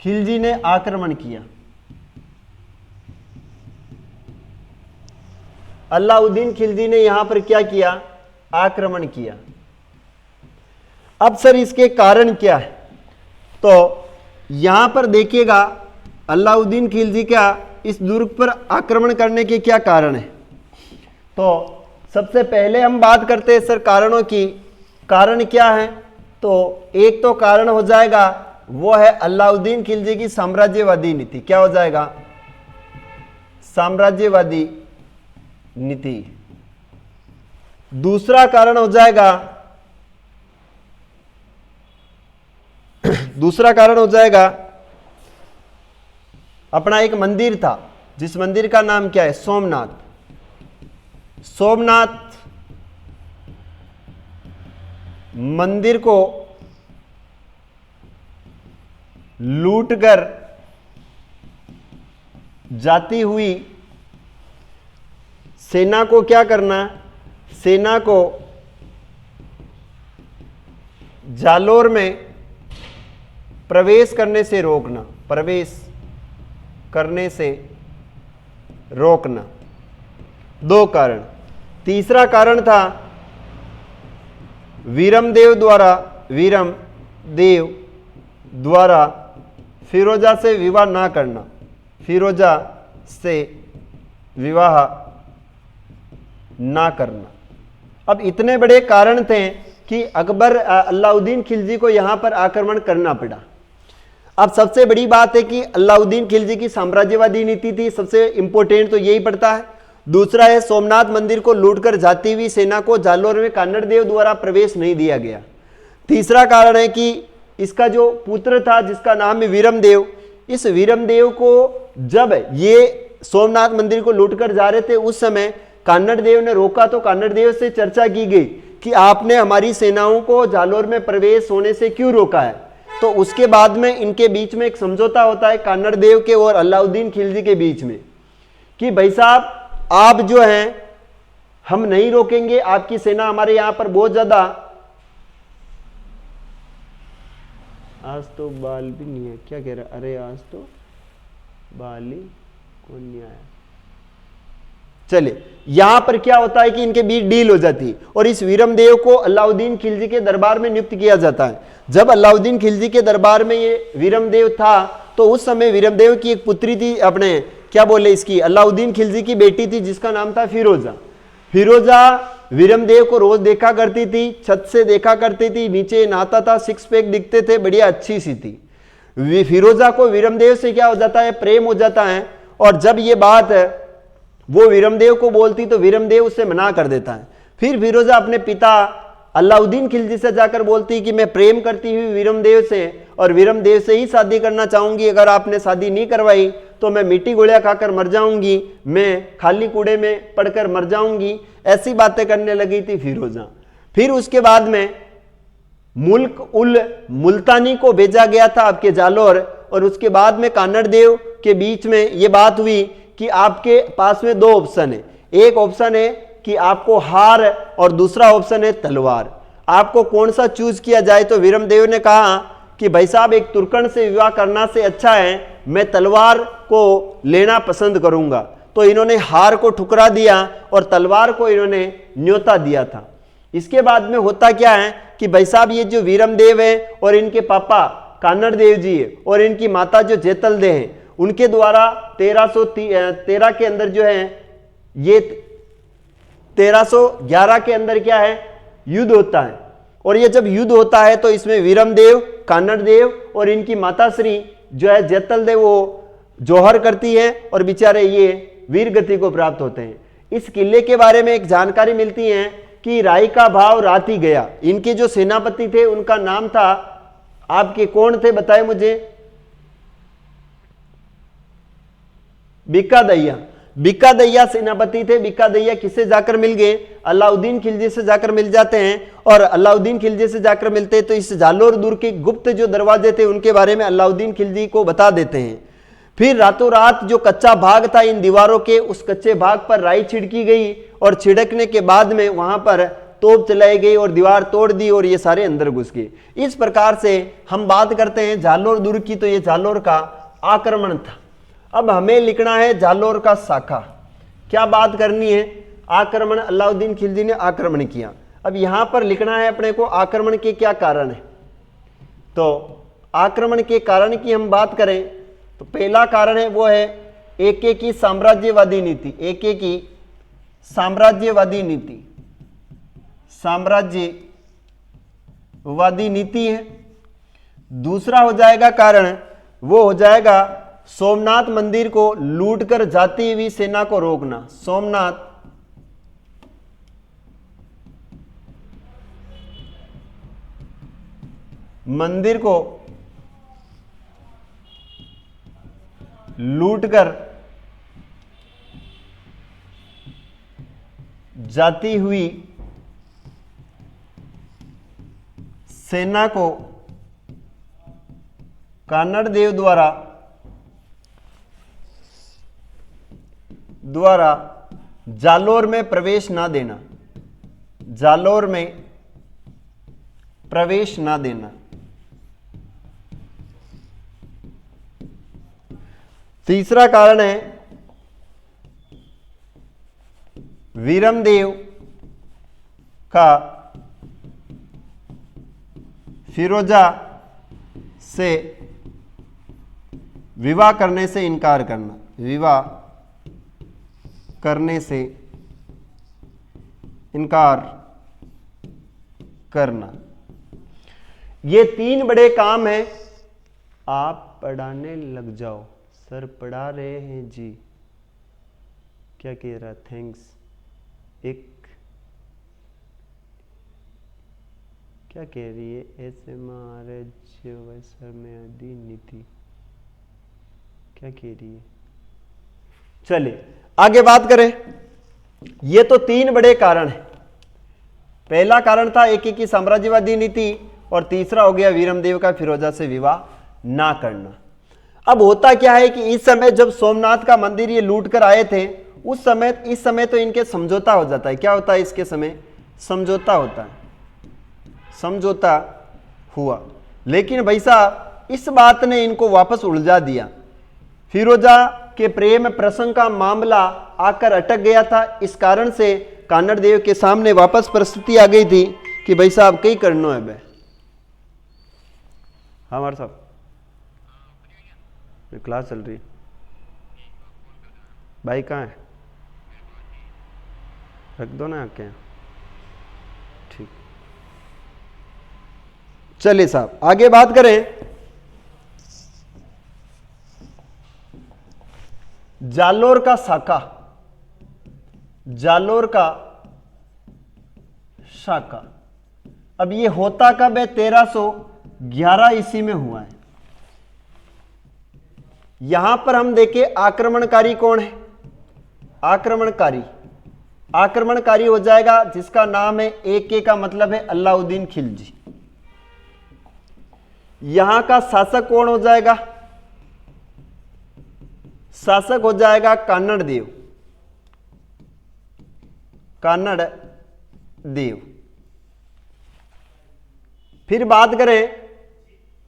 खिलजी ने आक्रमण किया। अलाउद्दीन खिलजी ने यहां पर क्या किया? आक्रमण किया। अब सर इसके कारण क्या है? तो यहां पर देखिएगा अलाउद्दीन खिलजी का इस दुर्ग पर आक्रमण करने के क्या कारण है? तो सबसे पहले हम बात करते हैं सर कारणों की। कारण क्या है? तो एक तो कारण हो जाएगा वो है अलाउद्दीन खिलजी की साम्राज्यवादी नीति। क्या हो जाएगा? साम्राज्यवादी नीति। दूसरा कारण हो जाएगा अपना एक मंदिर था जिस मंदिर का नाम क्या है? सोमनाथ। मंदिर को लूटकर जाती हुई सेना को क्या करना, सेना को जालोर में प्रवेश करने से रोकना, प्रवेश करने से रोकना। दो कारण। तीसरा कारण था वीरमदेव द्वारा फिरोजा से विवाह ना करना, फिरोजा से विवाह ना करना। अब इतने बड़े कारण थे कि अकबर अलाउद्दीन खिलजी को यहां पर आक्रमण करना पड़ा। अब सबसे बड़ी बात है कि अलाउद्दीन खिलजी की साम्राज्यवादी नीति थी, सबसे इंपॉर्टेंट तो यही पड़ता है। दूसरा है सोमनाथ मंदिर को लूटकर जाती हुई सेना को जालोर में कान्नड़ देव द्वारा प्रवेश नहीं दिया गया। तीसरा कारण है कि इसका जो पुत्र था जिसका नाम है वीरमदेव, इस वीरमदेव को जब ये सोमनाथ मंदिर को लूटकर जा रहे थे उस समय कान्नड़ देव ने रोका, तो कान्नड़ देव से चर्चा की गई कि आपने हमारी सेनाओं को जालोर में प्रवेश होने से क्यों रोका है। तो उसके बाद में इनके बीच में एक समझौता होता है कान्नड़ देव के और अलाउद्दीन खिलजी के बीच में कि भाई साहब आप जो हैं हम नहीं रोकेंगे, आपकी सेना हमारे यहां पर बहुत ज्यादा। आज तो बाल भी नहीं है, क्या कह रहा, अरे आज तो बाल ही कौन नहीं आया। चलिए यहां पर क्या होता है कि इनके बीच डील हो जाती है और इस वीरमदेव को अलाउद्दीन खिलजी के दरबार में नियुक्त किया जाता है। जब अलाउद्दीन खिलजी के दरबार में ये वीरमदेव था तो उस समय वीरमदेव की एक पुत्री थी, अपने क्या बोले इसकी, अलाउद्दीन खिलजी की बेटी थी जिसका नाम था फिरोजा। फिरोजा वीरमदेव को रोज देखा करती थी, छत से देखा करती थी, नीचे नहाता था, सिक्स पैक दिखते थे, बढ़िया अच्छी सी थी। फिरोजा को वीरमदेव से क्या हो जाता है, प्रेम हो जाता है। और जब ये बात वो वीरमदेव को बोलती तो वीरमदेव उससे मना कर देता है। फिर फिरोजा अपने पिता अलाउद्दीन खिलजी से जाकर बोलती कि मैं प्रेम करती हुई वीरमदेव से और वीरमदेव से ही शादी करना चाहूंगी, अगर आपने शादी नहीं करवाई तो मैं मिट्टी गोलियां खाकर मर जाऊंगी, मैं खाली कूड़े में पड़कर मर जाऊंगी, ऐसी बातें करने लगी थी फिरोजा। फिर उसके बाद में मुल्क उल मुल्तानी को भेजा गया था आपके जालोर, और उसके बाद में कान्नड़ देव के बीच में ये बात हुई कि आपके पास में दो ऑप्शन है, एक ऑप्शन है कि आपको हार और दूसरा ऑप्शन है तलवार, आपको कौन सा चूज किया जाए। तो वीरमदेव ने कहा कि भाई साहब एक तुर्कन से विवाह करना से अच्छा है मैं तलवार को लेना पसंद करूंगा। तो इन्होंने हार को ठुकरा दिया और तलवार को इन्होंने न्योता दिया था। इसके बाद में होता क्या है कि भाई साहब ये जो वीरमदेव है और इनके पापा कान्नड़ देव जी है और इनकी माता जो जेतल दे हैं उनके द्वारा 1313 के अंदर जो है ये 1311 के अंदर क्या है युद्ध होता है। और ये जब युद्ध होता है तो इसमें वीरमदेव, कान्नड़ देव और इनकी माता श्री जो है जेतल देव वो जौहर करती है और बेचारे ये वीर गति को प्राप्त होते हैं। इस किले के बारे में एक जानकारी मिलती है कि राय का भाव रात ही गया। इनके जो सेनापति थे उनका नाम था, आपके कौन थे बताए मुझे, बिक्का दैया सेनापति थे। बिक्का दैया किससे जाकर मिल गए, अलाउद्दीन खिलजी से जाकर मिल जाते हैं। और अलाउद्दीन खिलजी से जाकर मिलते तो इस जालोर दूर के गुप्त जो दरवाजे थे उनके बारे में अलाउद्दीन खिलजी को बता देते हैं। फिर रातों रात जो कच्चा भाग था इन दीवारों के, उस कच्चे भाग पर राई छिड़की गई और छिड़कने के बाद में वहां पर तोप चलाई गई और दीवार तोड़ दी और ये सारे अंदर घुस गए। इस प्रकार से हम बात करते हैं जालोर दुर्ग की, तो ये जालोर का आक्रमण था। अब हमें लिखना है जालोर का शाखा, क्या बात करनी है, आक्रमण, अलाउद्दीन खिलजी ने आक्रमण किया। अब यहां पर लिखना है अपने को आक्रमण के क्या कारण है। तो आक्रमण के कारण की हम बात करें तो पहला कारण है वो है एके की साम्राज्यवादी नीति, एके की साम्राज्यवादी नीति, साम्राज्यवादी नीति है। दूसरा हो जाएगा कारण वो हो जाएगा सोमनाथ मंदिर को लूटकर जाती हुई सेना को रोकना, सोमनाथ मंदिर को लूटकर जाती हुई सेना को कान्नड़ देव द्वारा जालोर में प्रवेश ना देना, जालोर में प्रवेश ना देना। तीसरा कारण है वीरमदेव का फिरोजा से विवाह करने से इनकार करना, विवाह करने से इनकार करना। ये तीन बड़े काम हैं। आप पढ़ाने लग जाओ, सर पढ़ा रहे हैं जी। क्या कह रहा? थैंक्स। एक क्या कह रही है? ऐसे महाराज वैसा में आदि नीति क्या कह रही है? चलिए आगे बात करें। ये तो तीन बड़े कारण हैं। पहला कारण था एकीकी साम्राज्यवादी नीति और तीसरा हो गया वीरमदेव का फिरोजा से विवाह ना करना। अब होता क्या है कि इस समय जब सोमनाथ का मंदिर ये लूट कर आए थे, इस समय तो इनके समझौता हो जाता है। क्या होता है इसके समय? समझौता होता है, समझौता हुआ। लेकिन भाई साहब इस बात ने इनको वापस उलझा दिया। फिरोजा के प्रेम प्रसंग का मामला आकर अटक गया था। इस कारण से कान्नड़ देव के सामने वापस परिस्थिति आ गई थी कि भाई साहब कई करना है। बे हमारे साहब क्लास चल रही है। भाई कहाँ है? रख दो ना आके। ठीक, चलिए साहब आगे बात करें। जालोर का शाखा, जालोर का शाखा। अब ये होता कब है? 1311 ईस्वी में हुआ है। यहां पर हम देखें आक्रमणकारी कौन है? आक्रमणकारी, आक्रमणकारी हो जाएगा जिसका नाम है AK का मतलब है अलाउद्दीन खिलजी। यहां का शासक कौन हो जाएगा? शासक हो जाएगा कान्नड़ देव, कान्नड़ देव। फिर बात करें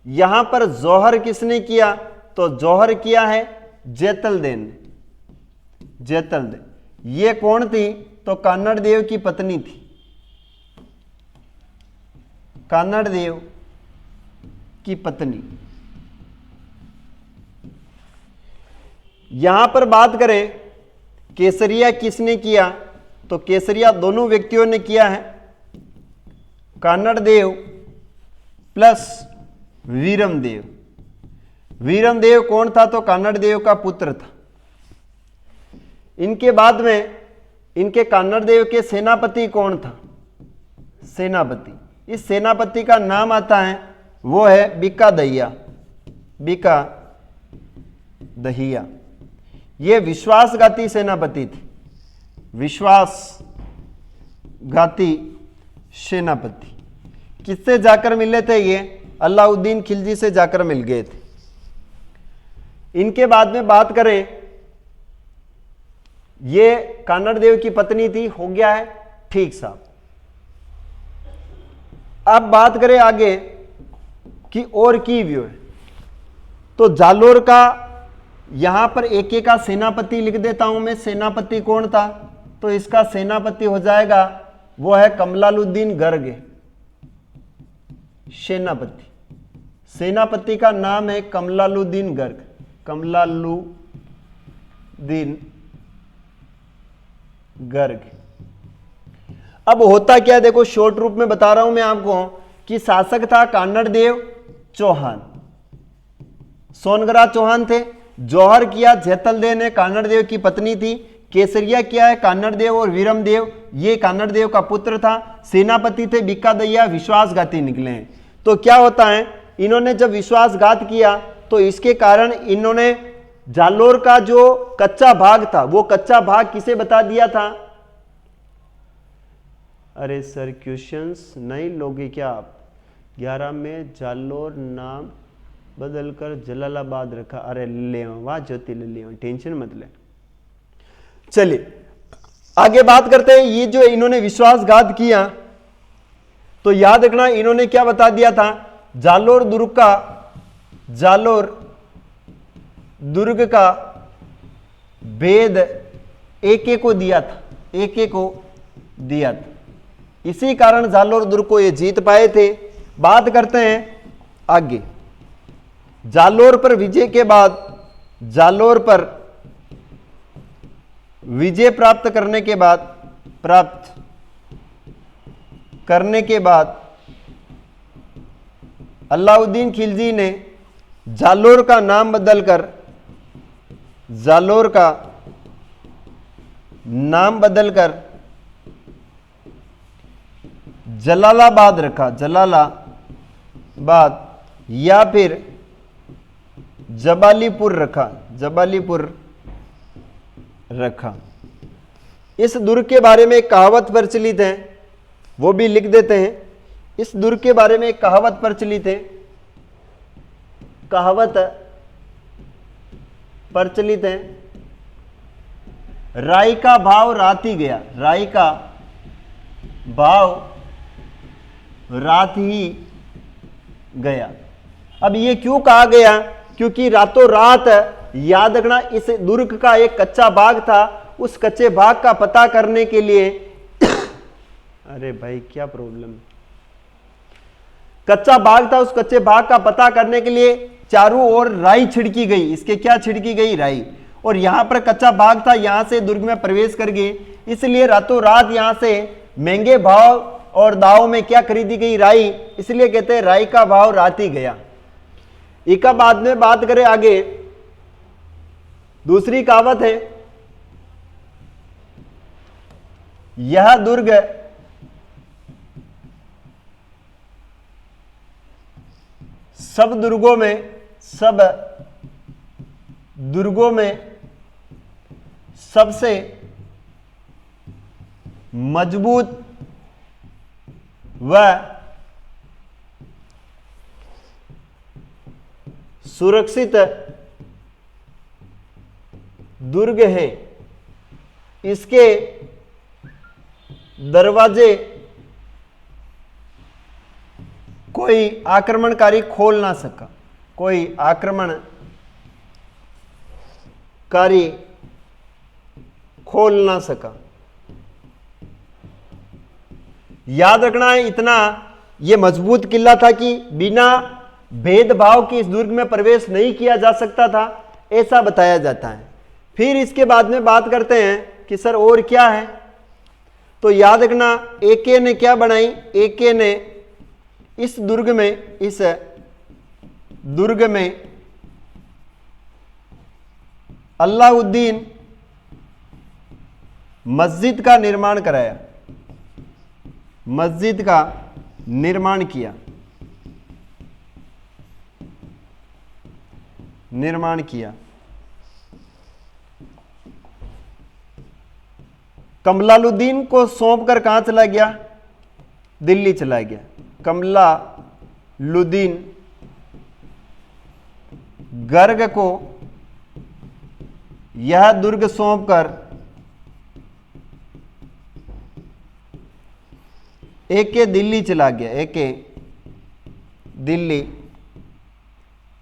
यहां पर जौहर किसने किया? तो जौहर किया है जैतलदेन ने, जैतलदेन। ये कौन थी? तो कान्नड़ देव की पत्नी थी, कान्नड़ देव की पत्नी। यहां पर बात करें केसरिया किसने किया? तो केसरिया दोनों व्यक्तियों ने किया है, कान्नड़ देव प्लस वीरमदेव। वीरमदेव कौन था? तो कान्नड़ देव का पुत्र था। इनके बाद में इनके कान्नड़ देव के सेनापति कौन था? सेनापति, इस सेनापति का नाम आता है वो है बीका दहिया, बीका दहिया। ये विश्वासघाती सेनापति थे, विश्वासघाती सेनापति। किससे जाकर मिले थे? ये अलाउद्दीन खिलजी से जाकर मिल गए थे। इनके बाद में बात करें, ये कान्नड़ देव की पत्नी थी, हो गया है ठीक साहब। अब बात करें आगे कि और की व्यू है। तो जालोर का यहां पर AK का सेनापति लिख देता हूं मैं। सेनापति कौन था? तो इसका सेनापति हो जाएगा वो है कमलालुद्दीन गर्ग, सेनापति। सेनापति का नाम है कमलालुद्दीन गर्ग, कमलालुद्दीन गर्ग। अब होता क्या, देखो शॉर्ट रूप में बता रहा हूं मैं आपको कि शासक था कान्नड़ देव चौहान, सोनगरा चौहान थे। जौहर किया जैतलदेव ने, कान्नड़ देव की पत्नी थी। केसरिया किया है कान्नड़ देव और वीरमदेव, ये कान्नड़ देव का पुत्र था। सेनापति थे बीका दहिया, विश्वासघाती निकले हैं। तो क्या होता है, इन्होंने जब विश्वासघात किया तो इसके कारण इन्होंने जालोर का जो कच्चा भाग था वो कच्चा भाग किसे बता दिया था? अरे सर क्वेश्चंस नहीं लोगे क्या आप? 11 में जालोर नाम बदलकर जलालाबाद रखा। अरे ले वाह ज्योति ले लियो, टेंशन मत ले। चलिए आगे बात करते हैं। ये जो इन्होंने विश्वासघात किया तो याद रखना इन्होंने क्या बता दिया था, जालोर दुर्ग का भेद एके को दिया था, एके को दिया था। इसी कारण जालोर दुर्ग को ये जीत पाए थे। बात करते हैं आगे। जालोर पर विजय के बाद, जालोर पर विजय प्राप्त करने के बाद अलाउद्दीन खिलजी ने जालोर का नाम बदलकर जलालाबाद रखा, जलालाबाद या फिर जबालीपुर रखा। इस दुर्ग के बारे में एक कहावत प्रचलित है, वो भी लिख देते हैं। इस दुर्ग के बारे में एक कहावत प्रचलित है, राई का भाव रात ही गया, राई का भाव रात ही गया। अब ये क्यों कहा गया, क्योंकि रातों रात, याद रखना इस दुर्ग का एक कच्चा बाग था, उस कच्चे बाग का पता करने के लिए अरे भाई क्या प्रॉब्लम, कच्चा बाग था, उस कच्चे बाग का पता करने के लिए चारों ओर राई छिड़की गई। इसके क्या छिड़की गई, राई। और यहां पर कच्चा बाग था, यहां से दुर्ग में प्रवेश कर गए, इसलिए रातों रात यहां से महंगे भाव और दाव में क्या खरीदी गई, राई। इसलिए कहते हैं राई का भाव रात ही गया। एक बाद में बात करें आगे, दूसरी कहावत है, यह दुर्ग सब दुर्गों में सबसे मजबूत व सुरक्षित दुर्ग है। इसके दरवाजे कोई आक्रमणकारी खोल ना सका, कोई आक्रमणकारी खोल ना सका। याद रखना है इतना यह मजबूत किला था कि बिना भेदभाव के इस दुर्ग में प्रवेश नहीं किया जा सकता था, ऐसा बताया जाता है। फिर इसके बाद में बात करते हैं कि सर और क्या है, तो याद रखना एके ने क्या बनाई, एके ने इस दुर्ग में अलाउद्दीन मस्जिद का निर्माण कराया, मस्जिद का निर्माण किया। कमलालुद्दीन को सौंपकर कहां चला गया, दिल्ली चला गया। कमलालुद्दीन गर्ग को यह दुर्ग सौंपकर एके दिल्ली चला गया, एके दिल्ली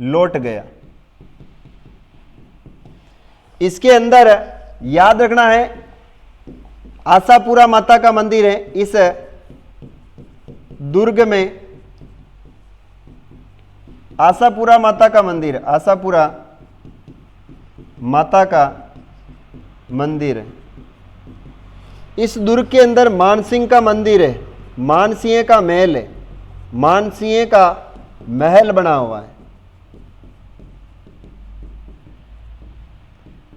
लौट गया। इसके अंदर याद रखना है आशापुरा माता का मंदिर है। इस दुर्ग में आशापुरा माता का मंदिर, आशापुरा माता का मंदिर है। इस दुर्ग के अंदर मानसिंह का मंदिर है, मानसिंह का महल है, मानसिंह का महल बना हुआ है,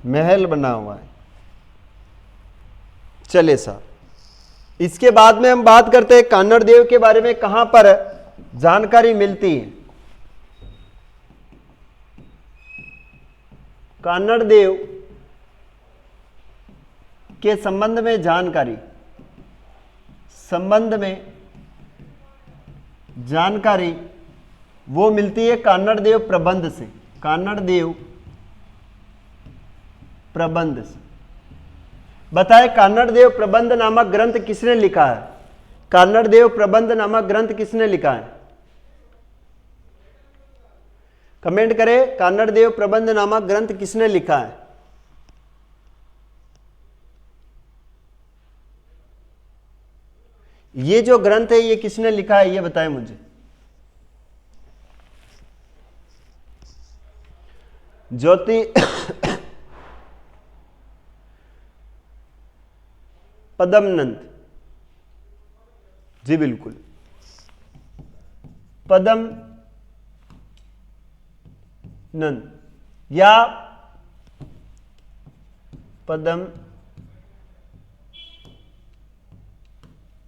महल बना हुआ है। चले साहब, इसके बाद में हम बात करते हैं कान्नड़ देव के बारे में, कहां पर जानकारी मिलती है। कान्नड़ देव के संबंध में जानकारी, संबंध में जानकारी वो मिलती है कानड़देव प्रबंध से, कानड़देव प्रबंध से। बताए कानड़देव प्रबंध नामक ग्रंथ किसने लिखा है? कानड़देव प्रबंध नामक ग्रंथ किसने लिखा है? कमेंट करें, कानड़देव प्रबंध नामक ग्रंथ किसने लिखा है? ये जो ग्रंथ है ये किसने लिखा है, ये बताएं मुझे। ज्योति पदमनंद जी, बिल्कुल पदम नंद या पदम,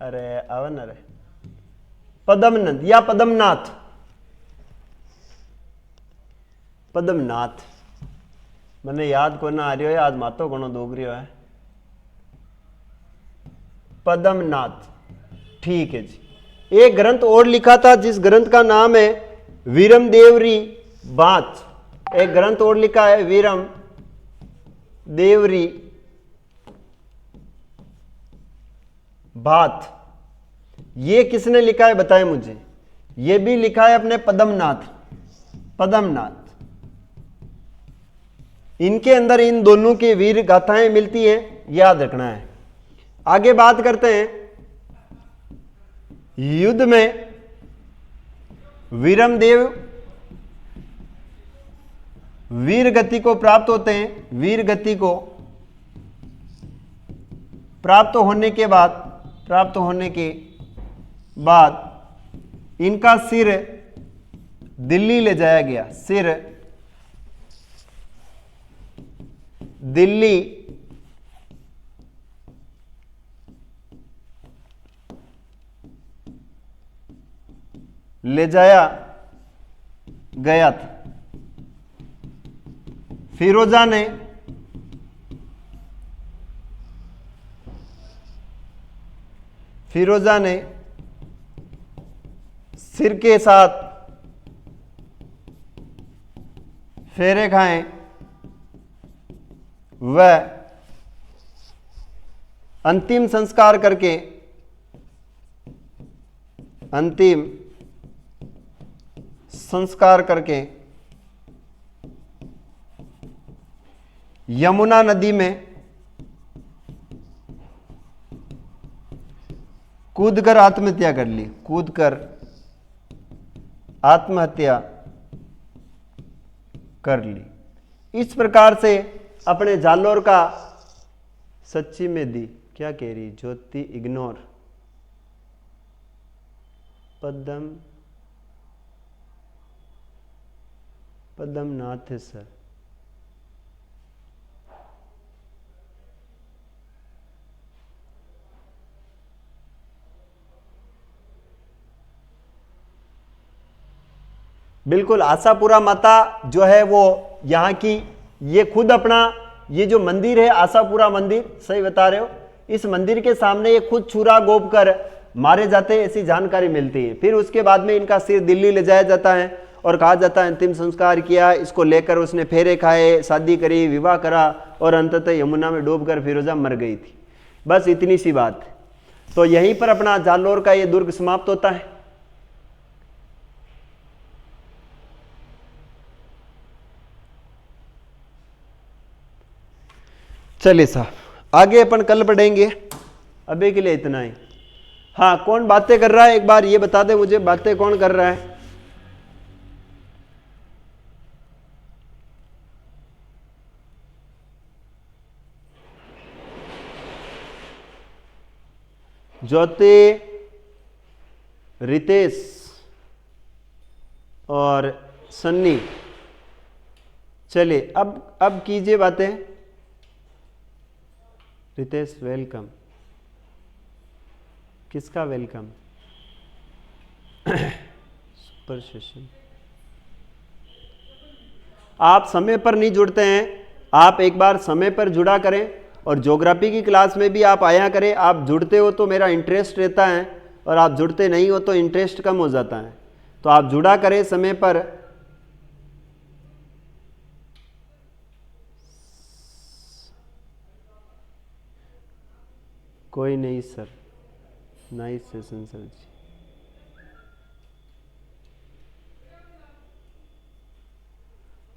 अरे अवन, अरे पदमनंद या पदमनाथ, पदमनाथ मैंने याद को ना आ रही हो, आज मातो कोनो दोग रही है। पदमनाथ, ठीक है जी। एक ग्रंथ और लिखा था जिस ग्रंथ का नाम है वीरम देवरी बात। एक ग्रंथ और लिखा है वीरम देवरी बात। ये किसने लिखा है बताएं मुझे। ये भी लिखा है अपने पदमनाथ, पदमनाथ। इनके अंदर इन दोनों की वीर गाथाएं मिलती हैं, याद रखना है। आगे बात करते हैं, युद्ध में वीरमदेव वीर गति को प्राप्त होते हैं। वीर गति को प्राप्त होने के बाद इनका सिर दिल्ली ले जाया गया। सिर दिल्ली ले जाया गया था। फिरोजा ने सिर के साथ फेरे खाए, वह अंतिम संस्कार करके यमुना नदी में कूदकर आत्महत्या कर ली। कूदकर आत्महत्या कर ली। इस प्रकार से अपने जालोर का सच्ची में दी, क्या कह रही ज्योति, इग्नोर। पदमनाथ है सर। बिल्कुल, आशापुरा माता जो है वो यहाँ की, ये खुद अपना ये जो मंदिर है आशापुरा मंदिर, सही बता रहे हो, इस मंदिर के सामने ये खुद छुरा गोप कर मारे जाते हैं, ऐसी जानकारी मिलती है। फिर उसके बाद में इनका सिर दिल्ली ले जाया जाता है और कहा जाता है अंतिम संस्कार किया। इसको लेकर उसने फेरे खाए, शादी करी, विवाह करा और अंततः यमुना में डूबकर फिरोजा मर गई थी। बस इतनी सी बात है। तो यहीं पर अपना जालोर का ये दुर्ग समाप्त होता है। चलिए साहब, आगे अपन कल पढ़ेंगे, अभी के लिए इतना ही। हाँ, कौन बातें कर रहा है एक बार ये बता दे मुझे, बातें कौन कर रहा है। ज्योति, रितेश और सन्नी, चलिए अब कीजिए बातें। रितेश वेलकम। किसका वेलकम? Super session. आप समय पर नहीं जुड़ते हैं, आप एक बार समय पर जुड़ा करें और ज्योग्राफी की क्लास में भी आप आया करें। आप जुड़ते हो तो मेरा इंटरेस्ट रहता है और आप जुड़ते नहीं हो तो इंटरेस्ट कम हो जाता है। तो आप जुड़ा करें समय पर। कोई नहीं सर, नाइस सेशन सर जी।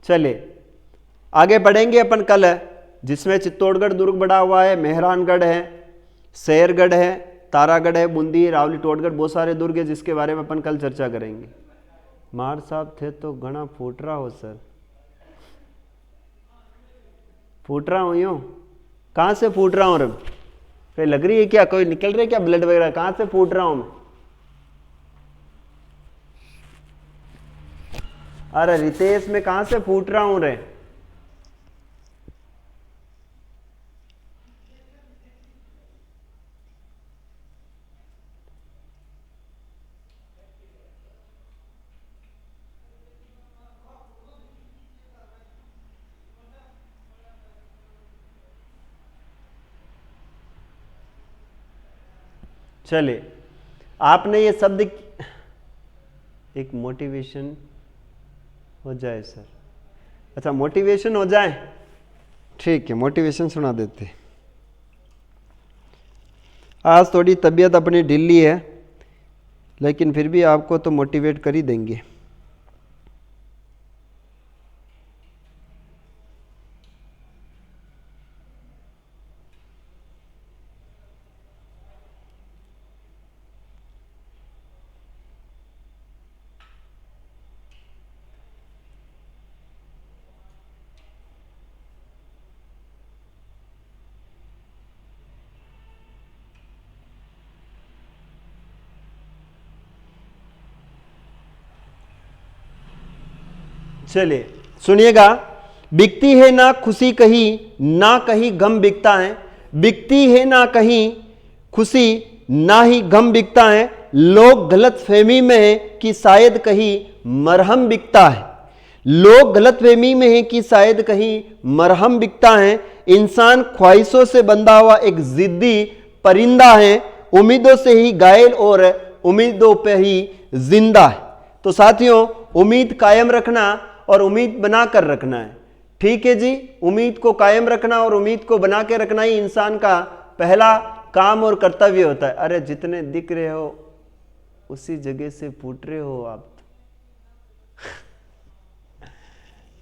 चलिए आगे बढ़ेंगे अपन कल, जिसमें चित्तौड़गढ़ दुर्ग बड़ा हुआ है, मेहरानगढ़ है, शेरगढ़ है, तारागढ़ है, बूंदी, रावली, टोटगढ़, बहुत सारे दुर्ग है जिसके बारे में अपन कल चर्चा करेंगे। मार साहब थे तो घना फूट रहा हो सर। फूट रहा हूँ यूं? कहाँ से फूट रहा हूँ? रब कोई लग रही है क्या, कोई निकल रही है क्या ब्लड वगैरह? कहाँ से फूट रहा हूँ मैं? अरे रितेश, में कहाँ से फूट रहा हूँ रे? चलिए आपने ये शब्द, एक मोटिवेशन हो जाए सर। अच्छा मोटिवेशन हो जाए, ठीक है, मोटिवेशन सुना देते। आज थोड़ी तबीयत अपनी ढीली है, लेकिन फिर भी आपको तो मोटिवेट कर ही देंगे। चलिए सुनिएगा, बिकती है ना खुशी कहीं, ना कहीं गम बिकता है। बिकती है ना कहीं खुशी, ना ही गम बिकता है। लोग गलत फहमी में है कि शायद कहीं मरहम बिकता है। लोग गलत फहमी में है कि शायद कहीं मरहम बिकता है। इंसान ख्वाहिशों से बंधा हुआ एक जिद्दी परिंदा है, उम्मीदों से ही घायल और उम्मीदों पे ही जिंदा है। तो साथियों, उम्मीद कायम रखना और उम्मीद बना कर रखना है, ठीक है जी। उम्मीद को कायम रखना और उम्मीद को बना के रखना ही इंसान का पहला काम और कर्तव्य होता है। अरे जितने दिख रहे हो उसी जगह से फूट रहे हो आप तो।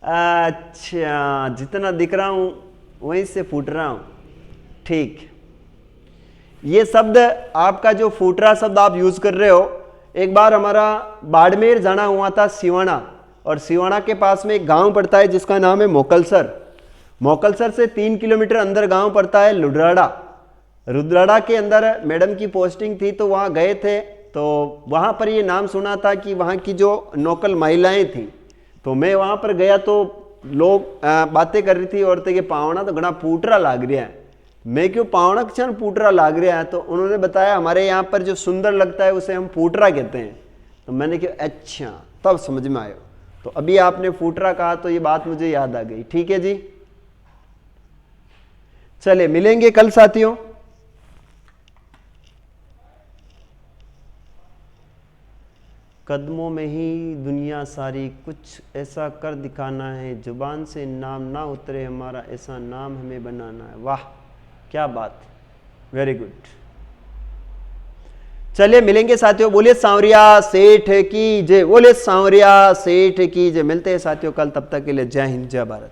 अच्छा, जितना दिख रहा हूं वहीं से फूट रहा हूं, ठीक। ये शब्द आपका जो फूट रहा शब्द आप यूज कर रहे हो, एक बार हमारा बाड़मेर जाना हुआ था, सिवाना, और सिवाना के पास में एक गांव पड़ता है जिसका नाम है मोकलसर। मोकलसर से 3 किलोमीटर अंदर गांव पड़ता है लुड्राड़ा। रुद्राड़ा के अंदर मैडम की पोस्टिंग थी, तो वहाँ गए थे। तो वहाँ पर ये नाम सुना था कि वहाँ की जो नौकल महिलाएं थी, तो मैं वहाँ पर गया तो लोग बातें कर रही थी औरतें कि पावना तो घना पूटरा लाग रहा है। मैं क्यों पावना क्षण पूटरा लाग रहा है? तो उन्होंने बताया हमारे यहाँ पर जो सुंदर लगता है उसे हम पूटरा कहते हैं। तो मैंने कहा अच्छा, तब समझ में आया। तो अभी आपने फूटरा कहा तो ये बात मुझे याद आ गई, ठीक है जी। चले मिलेंगे कल साथियों। कदमों में ही दुनिया सारी, कुछ ऐसा कर दिखाना है, जुबान से नाम ना उतरे हमारा, ऐसा नाम हमें बनाना है। वाह क्या बात, वेरी गुड। चलिए मिलेंगे साथियों। बोलिए सांवरिया सेठ की जय, बोलिए सांवरिया सेठ की जय। मिलते हैं साथियों कल, तब तक के लिए जय हिंद जय भारत।